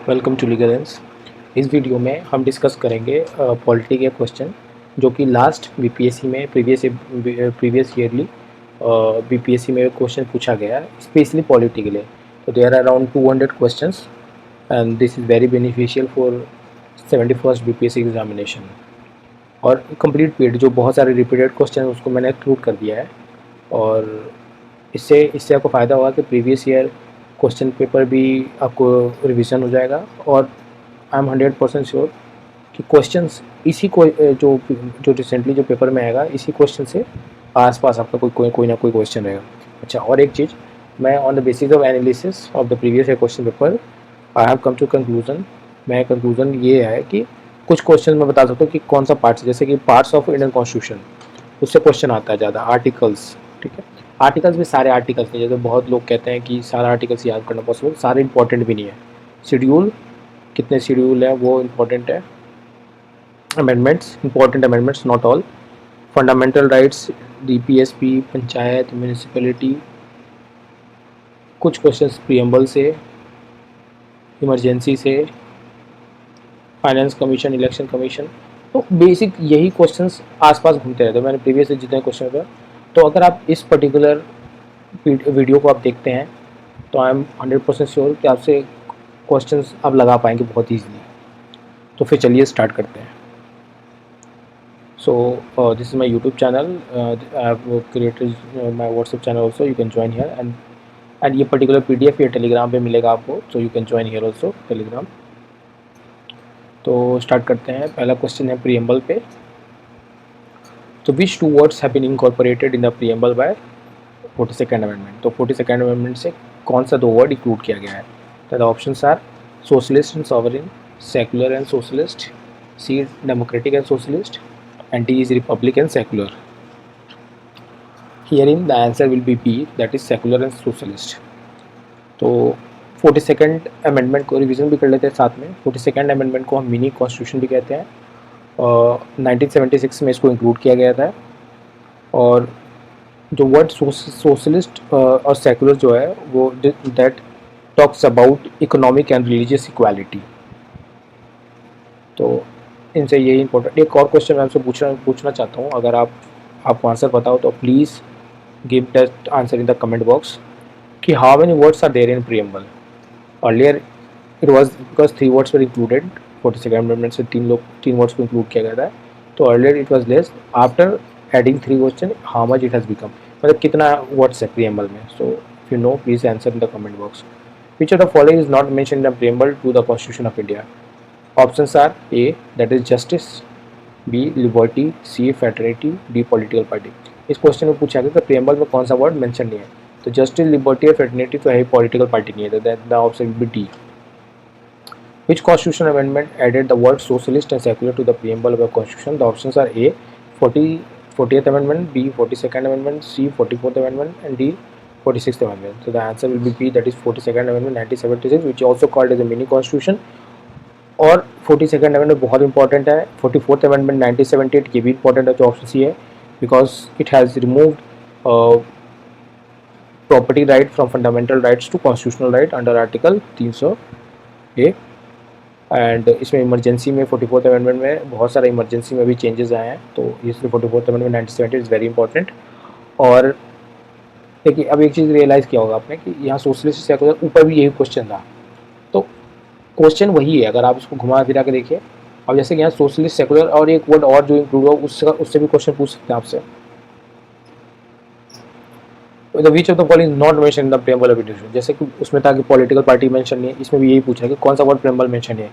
Welcome to लीगलेंस। इस video में हम डिस्कस करेंगे पॉलिटी के क्वेश्चन जो कि लास्ट बीपीएससी में प्रीवियस ईयरली बीपीएससी में क्वेश्चन पूछा गया है स्पेशली पॉलिटी के लिए। तो there are around 200 questions and this is very beneficial for 71st BPSC examination. और कंप्लीट पीरियड जो बहुत सारे रिपीटेड क्वेश्चन उसको मैंने इंक्लूड कर दिया है और इससे आपको फ़ायदा होगा कि प्रीवियस ईयर क्वेश्चन पेपर भी आपको रिवीजन हो जाएगा। और आई एम 100% श्योर कि क्वेश्चंस इसी को जो रिसेंटली जो पेपर में आएगा इसी क्वेश्चन से आसपास आपका कोई ना कोई क्वेश्चन रहेगा। अच्छा, और एक चीज़, मैं on the basis of analysis of the previous year question paper I have come to conclusion. मैं कंक्लूजन ये है कि कुछ क्वेश्चन मैं बता सकता हूँ कि कौन सा पार्ट, जैसे कि पार्ट्स ऑफ इंडियन कॉन्स्टिट्यूशन, उससे क्वेश्चन आता है ज़्यादा। आर्टिकल्स, ठीक है, आर्टिकल्स भी सारे आर्टिकल्स नहीं, जैसे बहुत लोग कहते हैं कि सारा आर्टिकल्स याद करना पॉसिबल, सारे इंपॉर्टेंट भी नहीं है। शेड्यूल, कितने शेड्यूल है वो इम्पोर्टेंट है। Amendments, important amendments, not all. Fundamental rights, DPSP, panchayat, municipality, कुछ क्वेश्चंस प्रीएम्बल से, इमरजेंसी से, फाइनेंस कमीशन, इलेक्शन कमीशन। तो बेसिक यही क्वेश्चंस आसपास घूमते रहते हैं। मैंने प्रीवियस जितने क्वेश्चन हुए, तो अगर आप इस पर्टिकुलर वीडियो को आप देखते हैं तो आई एम 100% श्योर कि आपसे क्वेश्चंस आप लगा पाएंगे बहुत ईजीली। तो फिर चलिए स्टार्ट करते हैं। So this is my YouTube channel, I have created my WhatsApp channel also, you can join here. And ये पर्टिकुलर पीडीएफ ये टेलीग्राम पे मिलेगा आपको, so you can join here also Telegram. तो स्टार्ट करते हैं। पहला क्वेश्चन है प्रीएम्बल पे। तो which two words have been incorporated in the preamble by 42nd amendment. तो 42nd अमेंडमेंट से कौन सा दो वर्ड इंक्लूड किया गया है? तो the options are socialist and sovereign, secular and socialist, C is democratic and socialist, and D is republic and secular. Herein the answer will be B, that is secular and socialist. तो 42nd amendment को revision भी कर लेते हैं साथ में। 42nd amendment को हम मिनी कॉन्स्टिट्यूशन भी कहते हैं। 1976 में इसको इंक्लूड किया गया था। और जो वर्ड सोशलिस्ट और सेकुलर जो है वो that talks about economic and religious equality. तो इनसे यही इंपॉर्टेंट। एक और क्वेश्चन मैं आपसे पूछना चाहता हूँ, अगर आपको आंसर बताओ तो please give that answer in the comment box कि how many words are there in preamble. Earlier it was because 3 words were included. 42nd amendment से 3 वर्ड्स को इंक्लूड किया गया था। तो earlier it was less, after adding 3 question how much it has become, मतलब कितना words है preamble में। So if you know please answer in the comment box. Which of the following is not mention in the preamble to the constitution of India? Options are A, that is justice, B, liberty, C, fraternity, D, political party। इस question में पूछा गया कि preamble में कौन सा word mention नहीं है। तो जस्टिस, लिबर्टी और फ्रेटर्निटी तो है, पॉलिटिकल पार्टी नहीं है, तो the option will be D. Which constitution amendment added the word socialist and secular to the preamble of the constitution? The options are A, 40th amendment, B, 42nd amendment, C, 44th amendment and D, 46th amendment. So the answer will be B, that is 42nd amendment 1976, which is also called as a mini constitution। और 42nd amendment बहुत important है। 44th amendment 1978 ये भी important है, जो option C है, because it has removed property right from fundamental rights to constitutional right under article 300 A. And इसमें emergency में 44th अमेंडमेंट में बहुत सारे इमरजेंसी में भी चेंजेस आए हैं, तो इसलिए 44th amendment 1978 is very important. और देखिए, अब एक चीज़ रियलाइज़ किया होगा आपने कि यहाँ सोशलिस्ट सेकुलर ऊपर भी यही क्वेश्चन था, तो क्वेश्चन वही है। अगर आप इसको घुमा फिरा के देखिए, अब जैसे कि यहाँ सोशलिस्ट सेकुलर और एक वर्ड और जो इंक्लूड हुआ उससे भी क्वेश्चन पूछ सकते हैं आपसे। विच of the following not mention in the preamble of India, जैसे कि उसमें था कि पॉलिटिकल पार्टी मेंशन नहीं है, इसमें भी यही पूछा है कि कौन सा वर्ड प्रीएम्बल मेंशन है।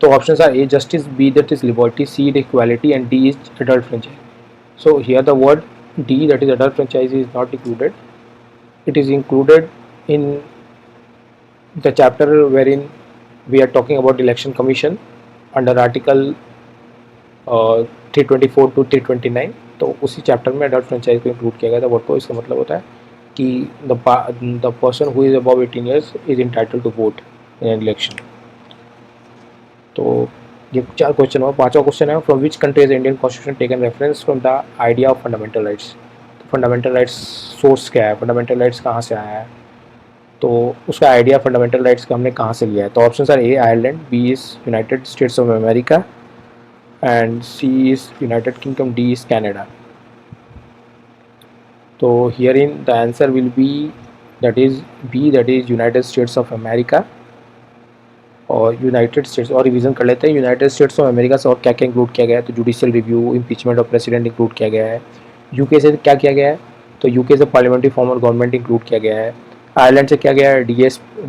तो options are A justice, B that is liberty, C equality and D is adult franchise. So here the word D that is adult franchise is not included. It is included in the chapter where in we are talking about election commission under article 324 to 329। तो उसी chapter में adult franchise को include किया गया था word को। इसका मतलब होता है कि the person who is above 18 years is entitled to vote in an election. तो ये 4 क्वेश्चन हुआ। 5वां क्वेश्चन है, from which country is Indian constitution taken reference from the idea of fundamental rights. तो फंडामेंटल राइट्स सोर्स क्या है, fundamental rights कहाँ से आया है? तो उसका आइडिया फंडामेंटल राइट्स का हमने कहाँ से लिया है? तो option are A Ireland, B is United States of America and C is United Kingdom, D is Canada. तो here in the answer will be that is B, that is United States of America. और United States और revision कर लेते हैं, United States of America से और क्या क्या इंक्लूड किया गया है? तो judicial review, impeachment of president include किया गया है। यूके से क्या किया गया है? तो यूके से parliamentary form of government include किया गया है। आयरलैंड से क्या गया है?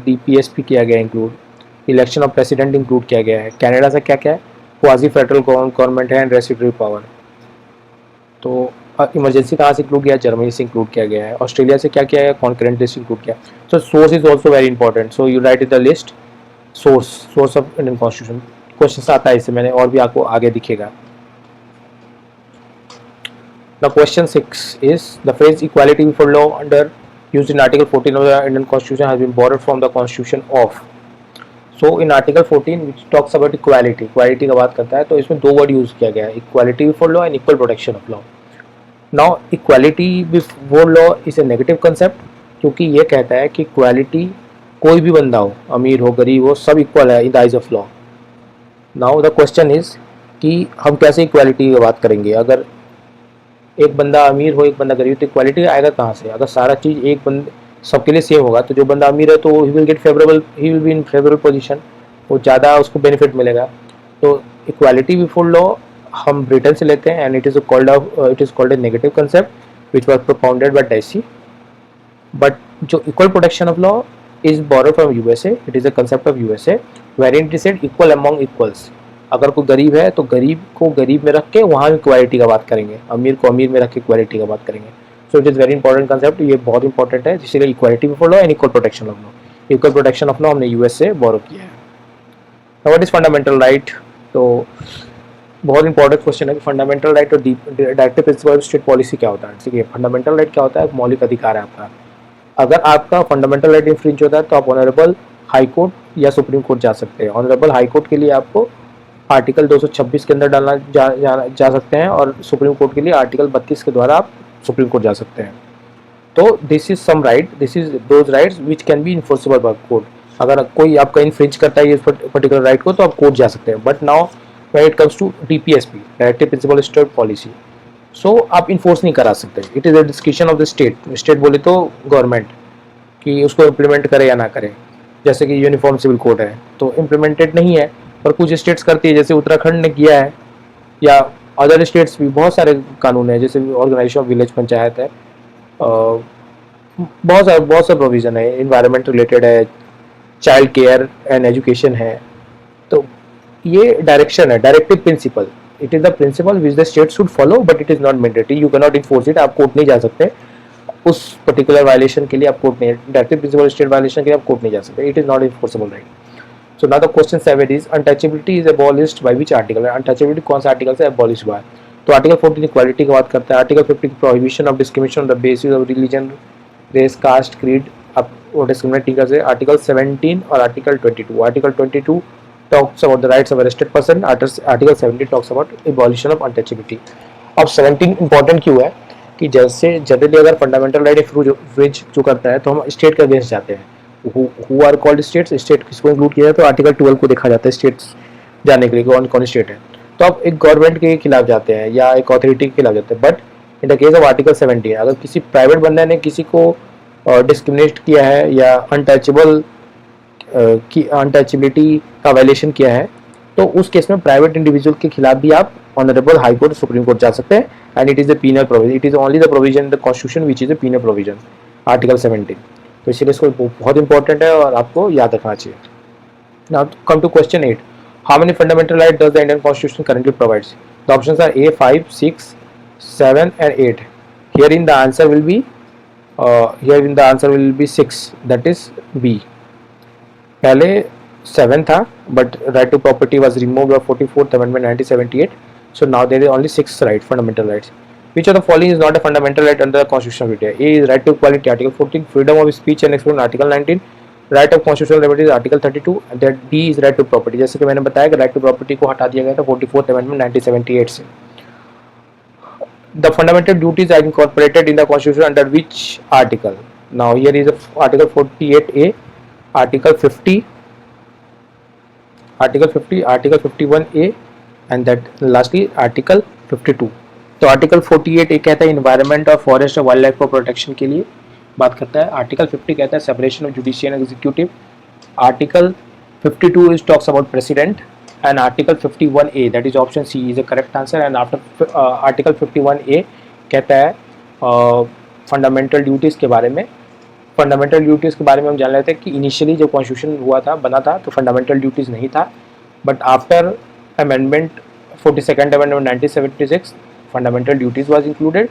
DPSP किया गया include. Election of president include किया गया है। कनाडा से क्या क्या है? क्वाजी फेडरल गवर्नमेंट है एंड रेसिड्यूरी पावर। तो इमरजेंसी कहाँ से इंक्लूड किया? जर्मनी से इंक्लूड किया गया है। ऑस्ट्रेलिया से क्या किया है? कॉन्करेंट लिस्ट इंक्लूड किया। So source is also very important, so you write in the list source of Indian constitution. Question आता है इससे, मैंने और भी आपको आगे दिखेगा। Now question 6 is the phrase equality before law under used in Article 14 of the Indian Constitution has been borrowed from the Constitution of. So in Article 14 which talks about equality, equality का बात करता है, तो इसमें दो word use किया गया है, equality before law and equal protection of law. Now equality before law is a negative concept, क्योंकि ये कहता है कि equality कोई भी बंदा हो, अमीर हो गरीब हो, सब इक्वल है in the eyes of law. Now the question is कि हम कैसे इक्वालिटी की बात करेंगे? अगर एक बंदा अमीर हो, एक बंदा गरीब, तो इक्वालिटी आएगा कहाँ से? अगर सारा चीज़ एक बंदे सबके लिए सेम होगा, तो जो बंदा अमीर है तो he will get favourable, he will be in favourable position, वो ज़्यादा उसको बेनिफिट मिलेगा। तो इक्वालिटी बिफोर लॉ हम ब्रिटेन से लेते हैं and it is called a negative concept which was propounded by Dicey. But जो equal protection of law is borrowed from USA. It is a concept of USA wherein it is said equal among equals. अगर कोई गरीब है तो गरीब को गरीब में रख के वहाँ इक्वालिटी का बात करेंगे, अमीर को अमीर में रख के इक्वालिटी का बात करेंगे। So it is very important concept, ये बहुत इंपॉर्टेंट है, इसीलिए equality before law and equal protection of law. Equal protection of law हमने यूएस से बोरो किया है। What is fundamental right? तो बहुत इंपॉर्टेंट क्वेश्चन है कि फंडामेंटल राइट और directive principle of state policy क्या होता है। ठीक है, फंडामेंटल राइट क्या होता है? मौलिक अधिकार है आपका। अगर आपका फंडामेंटल राइट इंफ्रिंज होता है तो आप ऑनरेबल हाई कोर्ट या सुप्रीम कोर्ट जा सकते हैं। ऑनरेबल हाई कोर्ट के लिए आपको आर्टिकल 226 के अंदर डालना जा सकते हैं और सुप्रीम कोर्ट के लिए आर्टिकल 32 के द्वारा आप सुप्रीम कोर्ट जा सकते हैं। तो this is some right, this is those rights which can be enforceable by court. अगर कोई आपका इन्फ्रिंज करता है इस पर्टिकुलर राइट को तो आप कोर्ट जा सकते हैं। But now when it comes to DPSP, directive principle state policy, so आप इन्फोर्स नहीं करा सकते। It is a description of the state. State बोले तो गवर्नमेंट कि उसको इम्प्लीमेंट करे या ना करे। जैसे कि यूनिफॉर्म सिविल कोड है तो इम्प्लीमेंटेड नहीं है, पर कुछ स्टेट्स करती है, जैसे उत्तराखंड ने किया है, या अदर स्टेट्स भी बहुत सारे कानून हैं, जैसे ऑर्गेनाइजेशन ऑफ विलेज पंचायत है, बहुत सा प्रोविज़न है, इन्वायरमेंट रिलेटेड है, चाइल्ड केयर एंड एजुकेशन है। तो ये डायरेक्शन है, directive principle. It is the principal which the state should follow, but it is not mandatory, you can not enforce it. आप कोर्ट नहीं जा सकते उस पर्टिकुलर वायलेशन के लिए, आप कोर्ट नहीं, डायरेक्टिव प्रिंसिपल स्टेट वायलेशन के लिए आप कोर्ट नहीं जा सकते। It is not enforceable right. So now the question 7 is untouchability is abolished by which article? Untouchability कौन सा आर्टिकल से अबॉलिश हुआ है? तो आर्टिकल 14 इक्वालिटी की बात करता है। Article 50 prohibition of discrimination on the basis of religion, race, caste, creed, अब वो डिस्क्रिमिनेट ठीक है। आर्टिकल 17 और article 22। Article 22 talks about the rights of arrested person. Article 17 talks about abolition of untouchability. अब 17 इंपॉर्टेंट क्यों है कि जैसे जनरली अगर फंडामेंटल राइट इंफ्रिंज जो करता है तो हम स्टेट के अगेंस्ट जाते हैं। Who are called states? State किसको इंक्लूड किया है? तो आर्टिकल 12 को देखा जाता है स्टेट्स जाने के लिए कौन कौन स्टेट है। तो आप एक गवर्नमेंट के खिलाफ जाते हैं या एक अथॉरिटी के खिलाफ जाते हैं। But in the case of article 17 अगर किसी प्राइवेट बंदे ने किसी को डिस्क्रिमिनेट किया है या की अनटचेबिलिटी का वायलेशन किया है, तो उस केस में प्राइवेट इंडिविजुअल के खिलाफ भी आप honourable high court, supreme court जा सकते हैं। And it is the penal provision, it is only the provision in the constitution which is the penal provision, article 17। तो इसलिए इसको बहुत इंपॉर्टेंट है और आपको याद रखना चाहिए। Now come to question 8, how many fundamental right does the Indian constitution currently provides? The options are A 5, 6, 7 and 8. Here in the answer will be 6, that is B. पहले 7 था, but right to property was removed by 44th Amendment 1978. So now there is only 6 rights, fundamental rights. Which of the following is not a fundamental right under the Constitution of India? A is right to equality, Article 14, freedom of speech and expression, Article 19, right of constitutional remedies, Article 32, and that D is right to property. जैसे कि मैंने बताया कि right to property को हटा दिया गया था 44th Amendment 1978 से। The fundamental duties are incorporated in the Constitution under which article? Now here is article 48A, article 50, article 51A, and that lastly article 52. तो आर्टिकल 48A कहता है इन्वायरमेंट और फॉरेस्ट और वाइल्ड लाइफ को protection के लिए बात करता है. आर्टिकल 50 कहता है separation of judicial and executive. Article 52 is talks about president, and article 51A, that is option C, is a correct answer. And after article 51A कहता है फंडामेंटल ड्यूटीज़ के बारे में. फंडामेंटल ड्यूटीज़ के बारे में हम जान लेते हैं कि इनिशियली जब कॉन्स्टिट्यूशन हुआ था, बना था, तो फंडामेंटल ड्यूटीज़ नहीं था, but after amendment 42nd amendment 1976 fundamental duties was included.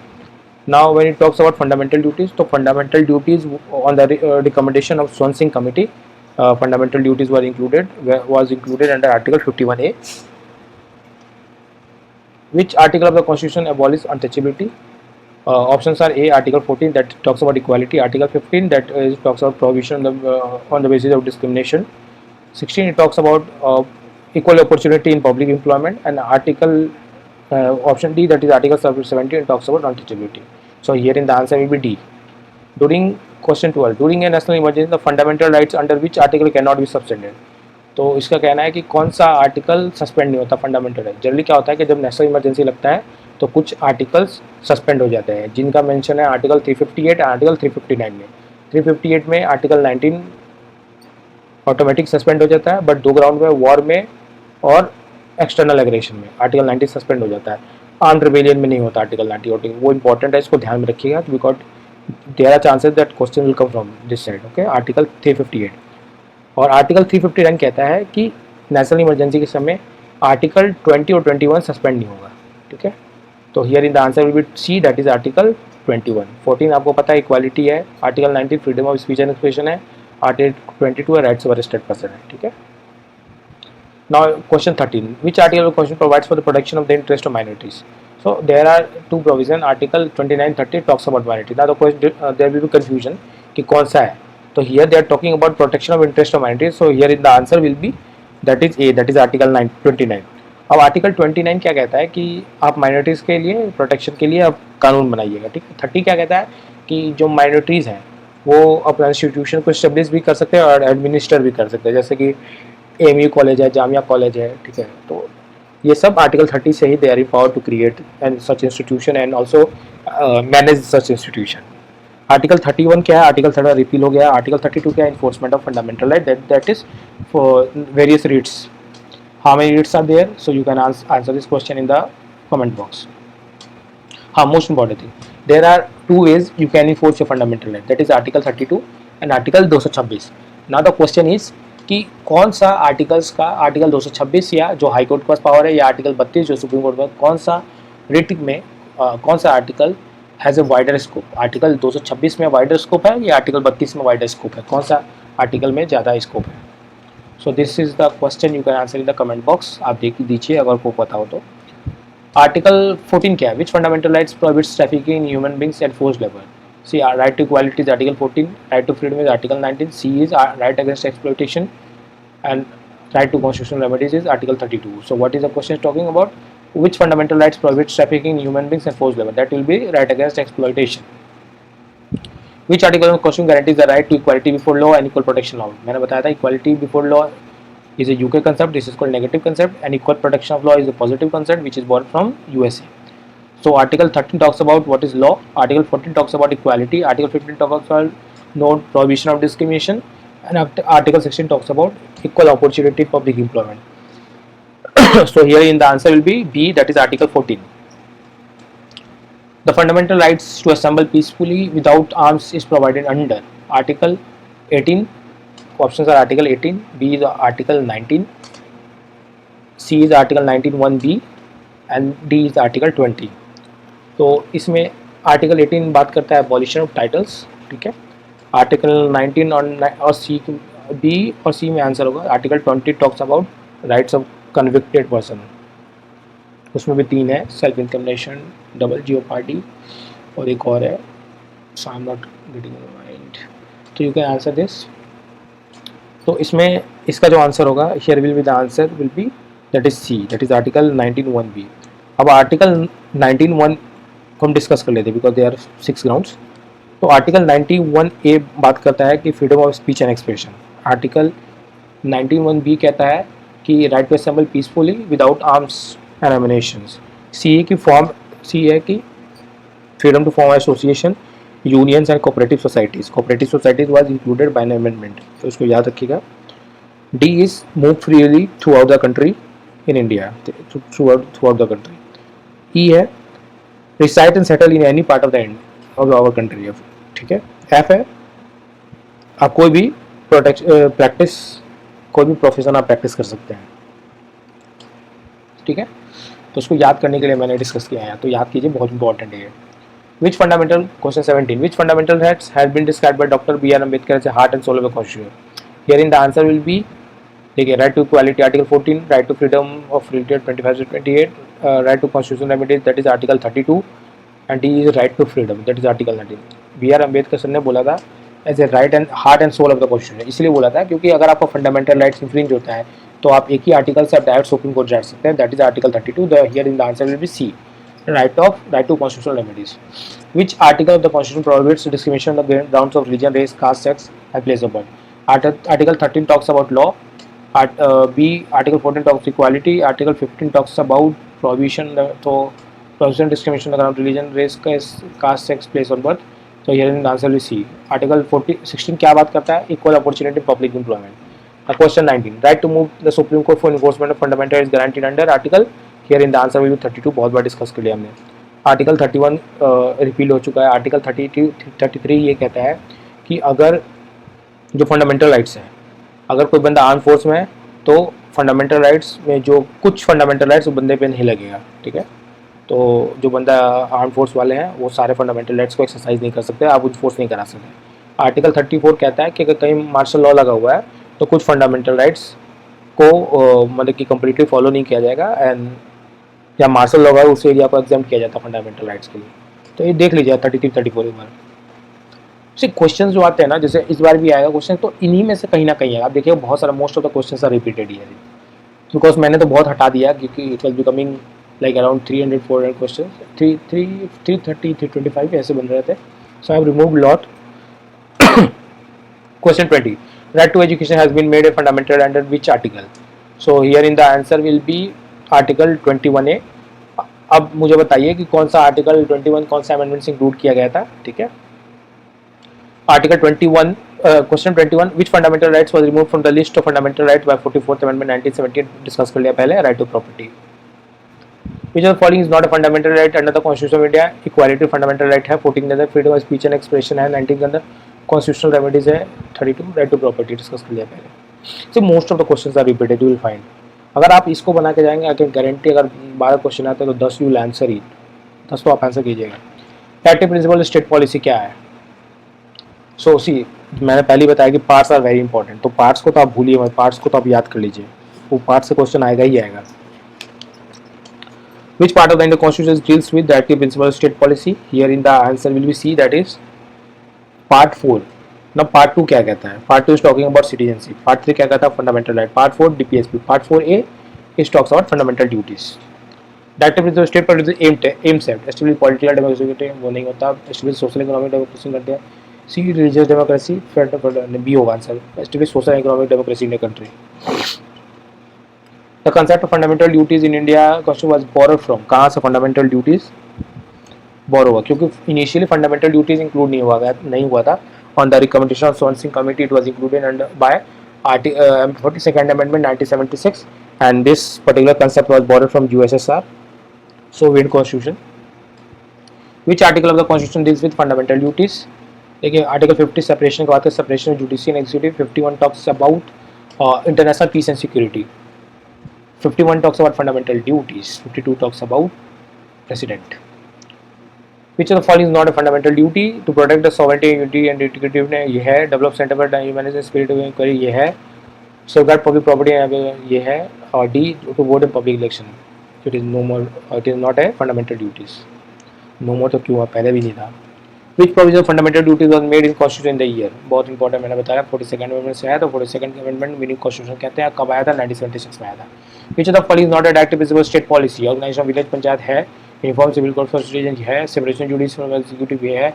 Now when it talks about fundamental duties, तो fundamental duties on the recommendation of Swan Singh committee, fundamental duties was included under article 51A. Which article of the constitution abolishes untouchability? Options are A, article 14, that talks about equality. Article 15, that talks about prohibition on the basis of discrimination. 16, it talks about equal opportunity in public employment. And article option D, that is article 17, it talks about untouchability. So here in the answer will be D. During question 12, during a national emergency, the fundamental rights under which article cannot be suspended? तो इसका कहना है कि कौन सा article suspend नहीं होता fundamental right. Generally क्या होता है कि जब नेशनल इमरजेंसी लगता है तो कुछ आर्टिकल्स सस्पेंड हो जाते हैं, जिनका मेंशन है आर्टिकल 358 और आर्टिकल 359 में. 358 में आर्टिकल 19 ऑटोमेटिक सस्पेंड हो जाता है, बट दो ग्राउंड में, वॉर में और एक्सटर्नल एग्रेशन में आर्टिकल 19 सस्पेंड हो जाता है. आर्म रिबेलियन में नहीं होता आर्टिकल 90. वो इंपॉर्टेंट है, इसको ध्यान में रखिएगा, because there are chances that question will come from this side. Okay, article 358. और आर्टिकल 359 कहता है कि नेशनल इमरजेंसी के समय आर्टिकल 20 और 21 सस्पेंड नहीं होगा. ठीक है, तो here in the answer will be C, that is article 21. 14 आपको पता है इक्वालिटी है. Article 19 freedom of speech and expression है. Article 22 rights of arrested person है. ठीक है. Now question 13, which article of the constitution provides for the protection of the interest of minorities? So there are two provision. Article 29, 30 talks about minority. Now the question, there will be confusion कि कौन सा है. तो here they are talking about protection of interest of minorities. So here in the answer will be that is A, that is article 29. अब article 29 क्या कहता है कि आप माइनॉरिटीज़ के लिए प्रोटेक्शन के लिए आप कानून बनाइएगा. ठीक है. 30 क्या कहता है कि जो माइनॉरिटीज़ हैं वो अपना इंस्टीट्यूशन को स्टेब्लिश भी कर सकते हैं और एडमिनिस्टर भी कर सकते हैं, जैसे कि AMU कॉलेज है, जामिया कॉलेज है. ठीक है, तो ये सब आर्टिकल 30 से ही they are power to create and such institution and also manage such institution. Article 31 क्या है? आर्टिकल 30 रिपील हो गया. आर्टिकल 32 क्या है? Enforcement of fundamental right, that is for various writs. How many writs are there? So you can answer this question in the comment box. हाँ, most important thing, there are two ways you can enforce your fundamental right, that is article 32 and article 226. Now the question is कि कौन सा articles का, article 226 या जो high court के पास power है, या आर्टिकल 32 जो सुप्रीम कोर्ट में, कौन सा रिट में कौन सा article has a wider scope? Article 226 में वाइडर स्कोप है या आर्टिकल 32 में वाइडर स्कोप है? कौन सा आर्टिकल में ज़्यादा स्कोप है? सो this is the question, you can answer in the comment box. आप देख दीजिए अगर को पता हो तो. आर्टिकल 14 क्या है? Which fundamental rights prohibits trafficking in human beings and forced labour? See, right to equality is article 14, right to freedom is article 19, C is right against exploitation, and right to constitutional remedies is article 32. So what is the question talking about? Which fundamental rights prohibits trafficking in human beings and forced labor? That will be right against exploitation. Which article of the constitution guarantees the right to equality before law and equal protection law? मैंने बताया था equality before law is a UK concept. This is called negative concept, and equal protection of law is a positive concept which is borrowed from USA. So article 13 talks about what is law, article 14 talks about equality, article 15 talks about no prohibition of discrimination, and article 16 talks about equal opportunity public employment. So here in the answer will be B, that is article 14. The fundamental rights to assemble peacefully without arms is provided under article 18. Options are article 18, B is article 19, C is article 19(1)(b), and D is article 20. तो इसमें article 18 बात करता है abolition of titles. ठीक है. Article 19 और सी, B और सी में आंसर होगा. Article 20 talks about rights of convicted person. उसमें भी 3 है, सेल्फ इंक्रिमिनेशन, डबल जियोपार्डी और एक और है, so I am not getting in mind. तो यू कैन आंसर दिस. तो इसमें इसका जो आंसर होगा, here will be the answer will be that is C, that is article 19(1)(b). अब आर्टिकल 19(1) को हम डिस्कस कर लेते हैं बिकॉज दे आर 6 ग्राउंड्स. तो आर्टिकल 91A बात करता है कि freedom of speech and expression. Article 91B कहता है कि right to assemble peacefully without arms and emanations. C है कि freedom to form association, unions and cooperative societies. Cooperative societies was included by an amendment, तो उसको याद रखिएगा। D is move freely throughout the country in India, throughout the country. ई है reside and settle in any part of the end of our country, ठीक है। F है आप कोई भी प्रैक्टिस, कोई भी प्रोफेशन आप प्रैक्टिस कर सकते हैं, ठीक है। तो उसको याद करने के लिए मैंने डिस्कस किया है, तो याद कीजिए, बहुत इंपॉर्टेंट है ये। Which fundamental, question 17, which fundamental rights have been described by doctor B R Ambedkar as heart and soul of the constitution. Here in the answer will be, देखिए, right to equality article 14, right to freedom of religion 25 से 28, right to constitution remedies that is article 32, and D is right to freedom that is article 19। B R Ambedkar sir ने बोला था as a right and heart and soul of the constitution, इसलिए बोला था क्योंकि अगर आपका फंडामेंटल राइट्स इंफ्रिंज होता है तो आप एक ही आर्टिकल से आप डायरेक्ट सुप्रीम कोर्ट जा सकते हैं, that is article 32। Here in the answer will be C, right to constitutional remedies. Which article of the constitution prohibits discrimination on the grounds of religion, race, caste, sex and place of birth. Article 13 talks about law. B, Article 14 talks equality. Article 15 talks about prohibition, so prohibition discrimination on the ground of religion, race, caste, sex, place of birth. So here in the answer we see Article 16 क्या बात करता है? Equal opportunity public employment. Question 19, right to move the Supreme Court for enforcement of fundamental rights guaranteed under Article. Here in the answer will be 32, बहुत बार discuss कर लिया हमने। Article 31 repeal हो चुका है। Article 33 ये कहता है कि अगर जो फंडामेंटल राइट्स हैं, अगर कोई बंदा आर्म फोर्स में है तो फंडामेंटल राइट्स में जो कुछ फंडामेंटल राइट्स वो बंदे पे नहीं लगेगा, ठीक है। तो जो बंदा आर्म फोर्स वाले हैं वो सारे फंडामेंटल राइट्स को एक्सरसाइज नहीं कर सकते, आप इन्फोर्स नहीं करा सकते। आर्टिकल 34 कहता है कि अगर कहीं मार्शल लॉ लगा हुआ है तो कुछ फंडामेंटल राइट्स को मतलब कि कम्प्लीटली फॉलो नहीं किया जाएगा, एंड या मार्शल लॉ है उस एरिया को एग्जाम्प्ट किया जाता है फंडामेंटल राइट्स के लिए। तो ये देख लीजिए 33, 34 एक बार। से क्वेश्चन जो आते हैं ना, जैसे इस बार भी आएगा क्वेश्चन, तो इन्हीं में से कहीं ना कहीं है। आप देखिए बहुत सारा most of the question are repeated ही है, बिकॉज मैंने तो बहुत हटा दिया क्योंकि it was becoming like around 300-400 question, 330, 325 ऐसे बन रहे थे। So I have removed lot. Question 20, right to education has been made a fundamental under which article. So here in the answer will be article 21A। अब मुझे बताइए कि कौन सा आर्टिकल 21 कौन सा अमेंडमेंट से इंक्लूड किया गया था, ठीक है। Article 21, question 21, which fundamental rights was removed from the list of fundamental rights by 44th Amendment 1978, discuss कर लिया पहले। right to property. Which of the following is not a fundamental right under the Constitution of India? Equality fundamental right है 14 के अंदर, freedom of speech and expression है 19 के अंदर, constitutional remedies है 32, right to property डिस्कस कर लिया पहले। So most of the questions are repeated, you will find. अगर आप इसको बना के जाएंगे, आई कैन गारंटी अगर 12 क्वेश्चन आते हैं तो 10 यू विल आंसर ही, 10 तो आप आंसर कीजिएगा। एक्टिव प्रिंसिपल स्टेट पॉलिसी क्या है? सो सी मैंने पहले बताया कि पार्ट्स आर वेरी इंपॉर्टेंट, तो पार्ट्स को तो आप भूलिए मत, पार्ट्स को तो आप याद कर लीजिए, वो पार्ट से क्वेश्चन आएगा ही आएगा। Which part of the Indian constitution deals with the active principle state policy? Here in the answer will be C, that is part 4। ना पार्ट 2 क्या कहता है? Part 2 is talking about citizenship, part 3 क्या कहता है? Fundamental right, part 4 DPSP, part 4A is talks about fundamental duties. The active principle state policy aims at establish political democracy, वो नहीं होता, एस्टेब्लिश सोशल इकोनॉमिक डेमोक्रेसी करते हैं। सी religious democracy, B होगा answer, establish social economic democracy in the country. The concept of fundamental duties in India constitution was borrowed from, कहाँ से fundamental duties बोरो हुआ? क्योंकि इनिशियली फंडामेंटल ड्यूटीज इंक्लूड नहीं हुआ था। On the recommendation of Swaran Singh committee it was included under by 42nd Amendment 1976, and this particular concept was borrowed from USSR, Soviet Constitution. Which article of the Constitution deals with fundamental duties? देखिए article 50 separation की बात है, separation of judicial and executive. 51 talks about international peace and security. 51 talks about fundamental duties. 52 talks about president. Which of the following is not a fundamental duty? To protect the sovereignty, unity and integrity ने ये है। Develop centre for humanity spirit of inquiry ये है। Safeguard public property ये है। और D to vote in public election, it is no more, it is not a fundamental duties. No more तो क्यों, पहले भी नहीं था। Which provision fundamental duties was made in constitution in the year? बहुत इंपॉर्टेंट, मैंने बताया 42nd अमेंडमेंट से आया, तो 42nd अमेंडमेंट मीनिंग कॉन्स्टिट्यूशन कहते हैं, कब आया था? 1976 में आया था। Which of the following not at active principle state policy? Organisation of village panchayat है, uniform civil code for citizen है, सेपरेशन जुडिशियल एग्जीक्यूटिव ये है,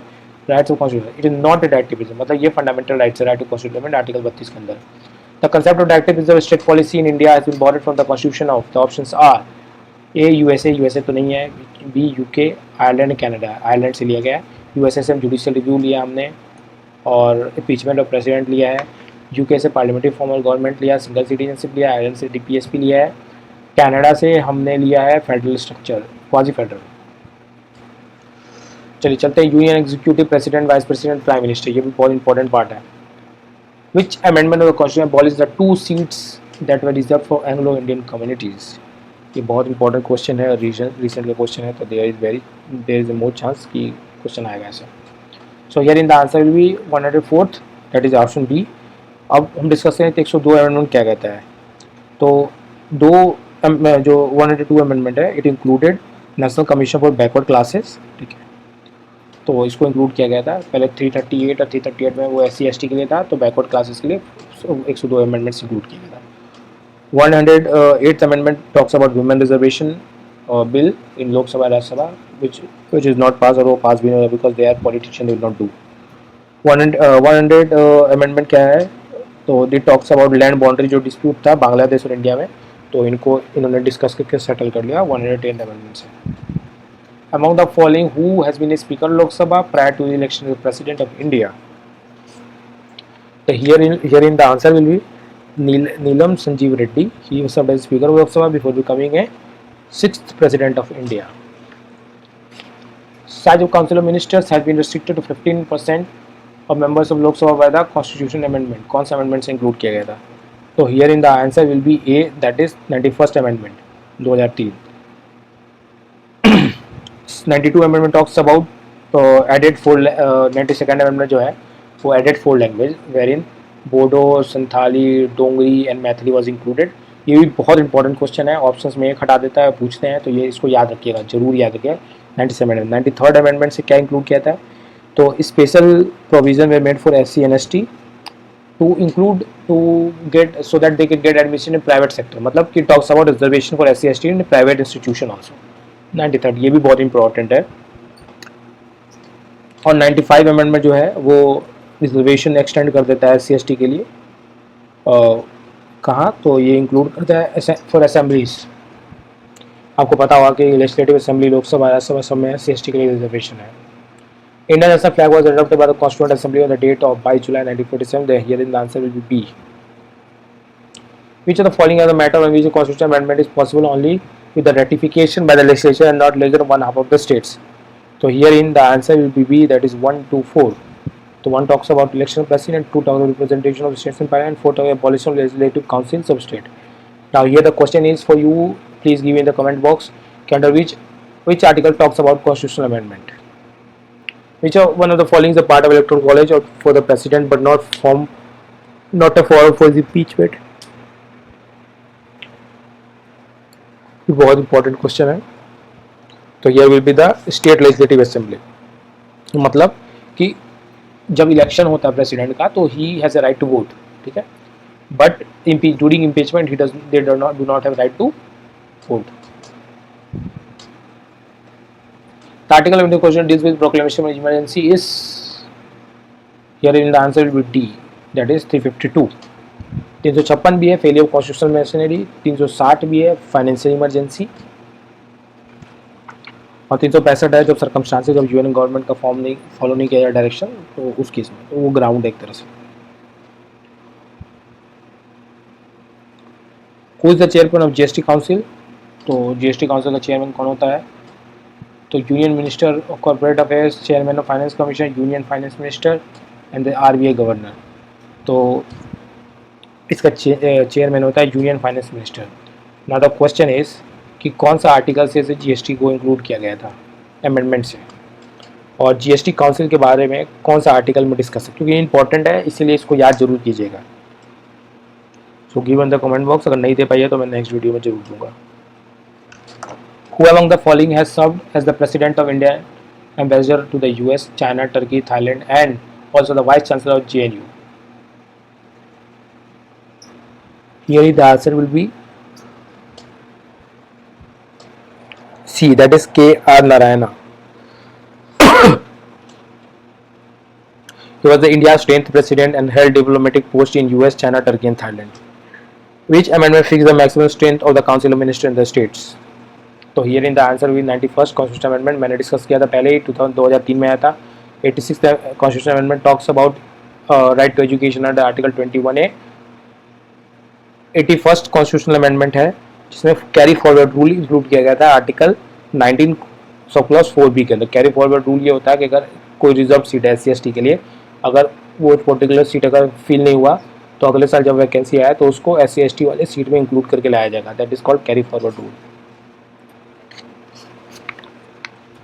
rights of constitution, it is not a directivism, मतलब ये फंडामेंटल राइट्स है right to constitution article 32 के अंदर. The concept of directivism of state policy in India has been borrowed from the constitution of the options are A USA तो नहीं है, B UK, Ireland, Canada, Ireland से लिया गया है. यूएसए से हम जुडिशियल रिव्यू लिया हमने और इम्पीचमेंट ऑफ प्रेसिडेंट लिया है. यूके से पार्लियामेंट्री फॉर्म ऑफ गवर्नमेंट लिया, सिंगल सिटीजनशिप लिया, आयरलैंड से डीपीएसपी लिया है, कनाडा से हमने लिया है फेडरल स्ट्रक्चर, क्वाजी फेडरल. चलिए चलते हैं union executive, president, vice president, prime minister, ये भी बहुत इंपॉर्टेंट पार्ट है. Which amendment of the constitution abolish the 2 seats that were reserved for Anglo Indian communities. ये बहुत इंपॉर्टेंट क्वेश्चन है, रिसेंट का क्वेश्चन है, तो there is a more chance कि क्वेश्चन आएगा ऐसे. So here in the answer will be 104th, that is option B. अब हम डिस्कस करें 102 अमेंडमेंट क्या कहता है. तो जो 102 अमेंडमेंट है, it included national commission for backward classes, ठीक है, तो इसको इंक्लूड किया गया था. पहले 338 और 338 में वो SC ST के लिए था, तो बैकवर्ड क्लासेस के लिए 102 अमेंडमेंट्स इंक्लूड किया गया था. 108th amendment talks about women reservation bill in Lok Sabha, Rajya Sabha, which is not passed, or वो pass भी नहीं हुआ because they are politician, they will not do. 100 amendment क्या है, तो it talks about land boundary जो dispute था बांग्लादेश और इंडिया में, तो इन्होंने डिस्कस करके सेटल कर लिया 110 amendment से. Among the following, who has been a speaker of Lok Sabha prior to the election of the president of India? So here in the answer will be Neelam Sanjeev Reddy. He was served as Speaker of Lok Sabha before becoming a 6th President of India. Size of Council of Ministers has been restricted to 15% of members of Lok Sabha by the Constitution Amendment. कौन सा amendment से include किया गया था? तो here in the answer will be A, that is 91st Amendment 2003. 92 Amendment talks about added 92nd Amendment जो है वो added 4 language wherein Bodo, Santhali, Dogri and Maithili was included. ये भी बहुत इंपॉर्टेंट क्वेश्चन है, ऑप्शंस में एक हटा देता है, पूछते हैं, तो ये इसको याद रखिएगा, जरूर याद रखिएगा. 93rd अमेंडमेंट से क्या इंक्लूड किया था, तो special provision were made for SC and ST to include to get so that they can get admission in private sector, मतलब कि talks about reservation for SC ST in private institution also. 93rd ये भी बहुत important है. और 95 amendment जो है वो रिजर्वेशन एक्सटेंड कर देता है SC ST के लिए. कहाँ, तो ये इंक्लूड करता है फॉर असेंबलीज. आपको पता होगा कि लेजिस्लेटिव असेंबली, लोकसभा, राज्यसभा सब में SC ST के लिए रिजर्वेशन है. Indian national flag was adopted by the constituent assembly on the date of 22 July 1947. The here in the answer will be B. Which of the following are the matter on which a constitutional amendment is possible only with the ratification by the legislature and not less than one half of the states? So here in the answer will be B, that is 1, 2, 4. So 1 talks about election of president, 2 talks about representation of states in parliament, 4 talks about abolition of legislative councils of state. Now here the question is for you, please give in the comment box, under which article talks about constitutional amendment. Which of one of the following is a part of electoral college or for the president but not a forum for the impeachment? बहुत important question है. तो here will be the state legislative assembly. मतलब कि जब election होता है president का तो he has a right to vote, ठीक है, but during impeachment they do not have right to vote. The article of the question deals with proclamation of emergency is here in the answer will be D, that is 352. 356 भी है failure of constitutional machinery, 360 भी है financial emergency, और 365 है जब circumstances जब UN government का follow नहीं किया जाए डायरेक्शन, तो उस केस में तो वो ग्राउंड एक तरह से. Who is the chairman of GST council? तो GST काउंसिल का चेयरमैन कौन होता है, तो union minister of corporate affairs, chairman of finance commission, union finance minister and the RBI governor. तो इसका चेयरमैन होता है union finance minister. Now the question is कि कौन सा आर्टिकल से GST को इंक्लूड किया गया था अमेंडमेंट से, और GST काउंसिल के बारे में कौन सा आर्टिकल में डिस्कस है, क्योंकि ये इंपॉर्टेंट है, इसीलिए इसको याद जरूर कीजिएगा. So give in the comment box, अगर नहीं दे पाइए तो मैं नेक्स्ट वीडियो में जरूर दूंगा. Who among the following has served as the President of India, Ambassador to the US, China, Turkey, Thailand, and also the Vice Chancellor of JNU? Here the answer will be C, that is K.R. Narayana. He was the India's 10th president and held diplomatic posts in US, China, Turkey, and Thailand. Which amendment fixed the maximum strength of the Council of Ministers in the states? तो here in the answer with 91st constitution amendment मैंने discuss किया था पहले ही 2003 में आया था. 86th constitution amendment talks about right to education under article 21A. 81st constitutional amendment है जिसमें कैरी फॉरवर्ड रूल इंक्लूड किया गया था आर्टिकल 19 सब क्लॉज 4B के अंदर. कैरी फॉरवर्ड रूल ये होता है कि अगर कोई रिजर्व सीट है SC/ST के लिए, अगर वो पर्टिकुलर सीट अगर फिल नहीं हुआ तो अगले साल जब वैकेंसी आया तो उसको SC/ST वाले सीट में इंक्लूड करके लाया जाएगा. That is called carry forward rule.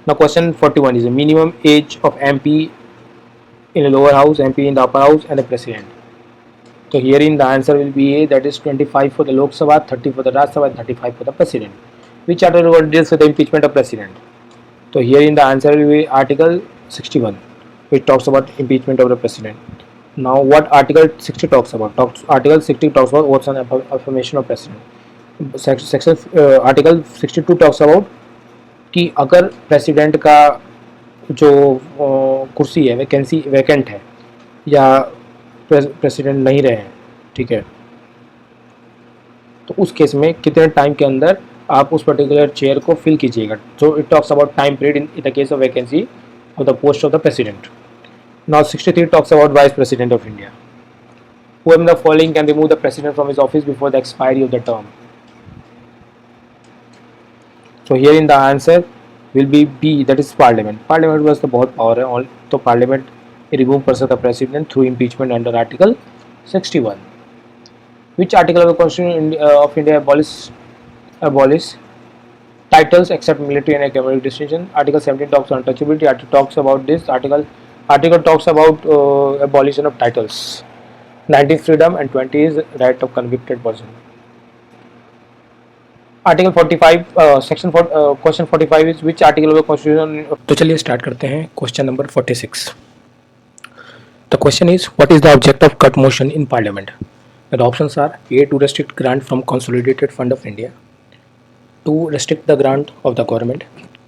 Now question 41 is the minimum age of MP in the lower house, MP in the upper house and the president. So herein the answer will be A, that is 25 for the Lok Sabha, 30 for the Rajya Sabha and 35 for the president. Which article deals with the impeachment of president? So herein the answer will be article 61 which talks about impeachment of the president. Now what article 60 talks about? Article 60 talks about oaths and affirmation of president. Article 62 talks about कि अगर president का जो कुर्सी है vacancy vacant है या president नहीं रहे हैं, ठीक है, तो उस केस में कितने टाइम के अंदर आप उस पर्टिकुलर चेयर को फिल कीजिएगा. So it talks about time period in the case of vacancy of the post of the president. Now 63 talks about vice president of India. Who am the following can remove the president from his office before the expiry of the term. So here in the answer will be B, that is Parliament. Parliament was the बहुत power है, तो Parliament remove कर सकता president through impeachment under Article 61. Which article of the Constitution of India abolish titles except military and economic distinction? Article 17 talks on untouchability. Article talks about this. Article talks about abolition of titles. 19 freedom and 20 is right of convicted person. Article 45 section question 45 is which article of the constitution. तो चलिए start करते हैं question number 46. The question is what is the object of cut motion in parliament. The options are A to restrict grant from consolidated fund of India, to restrict the grant of the government,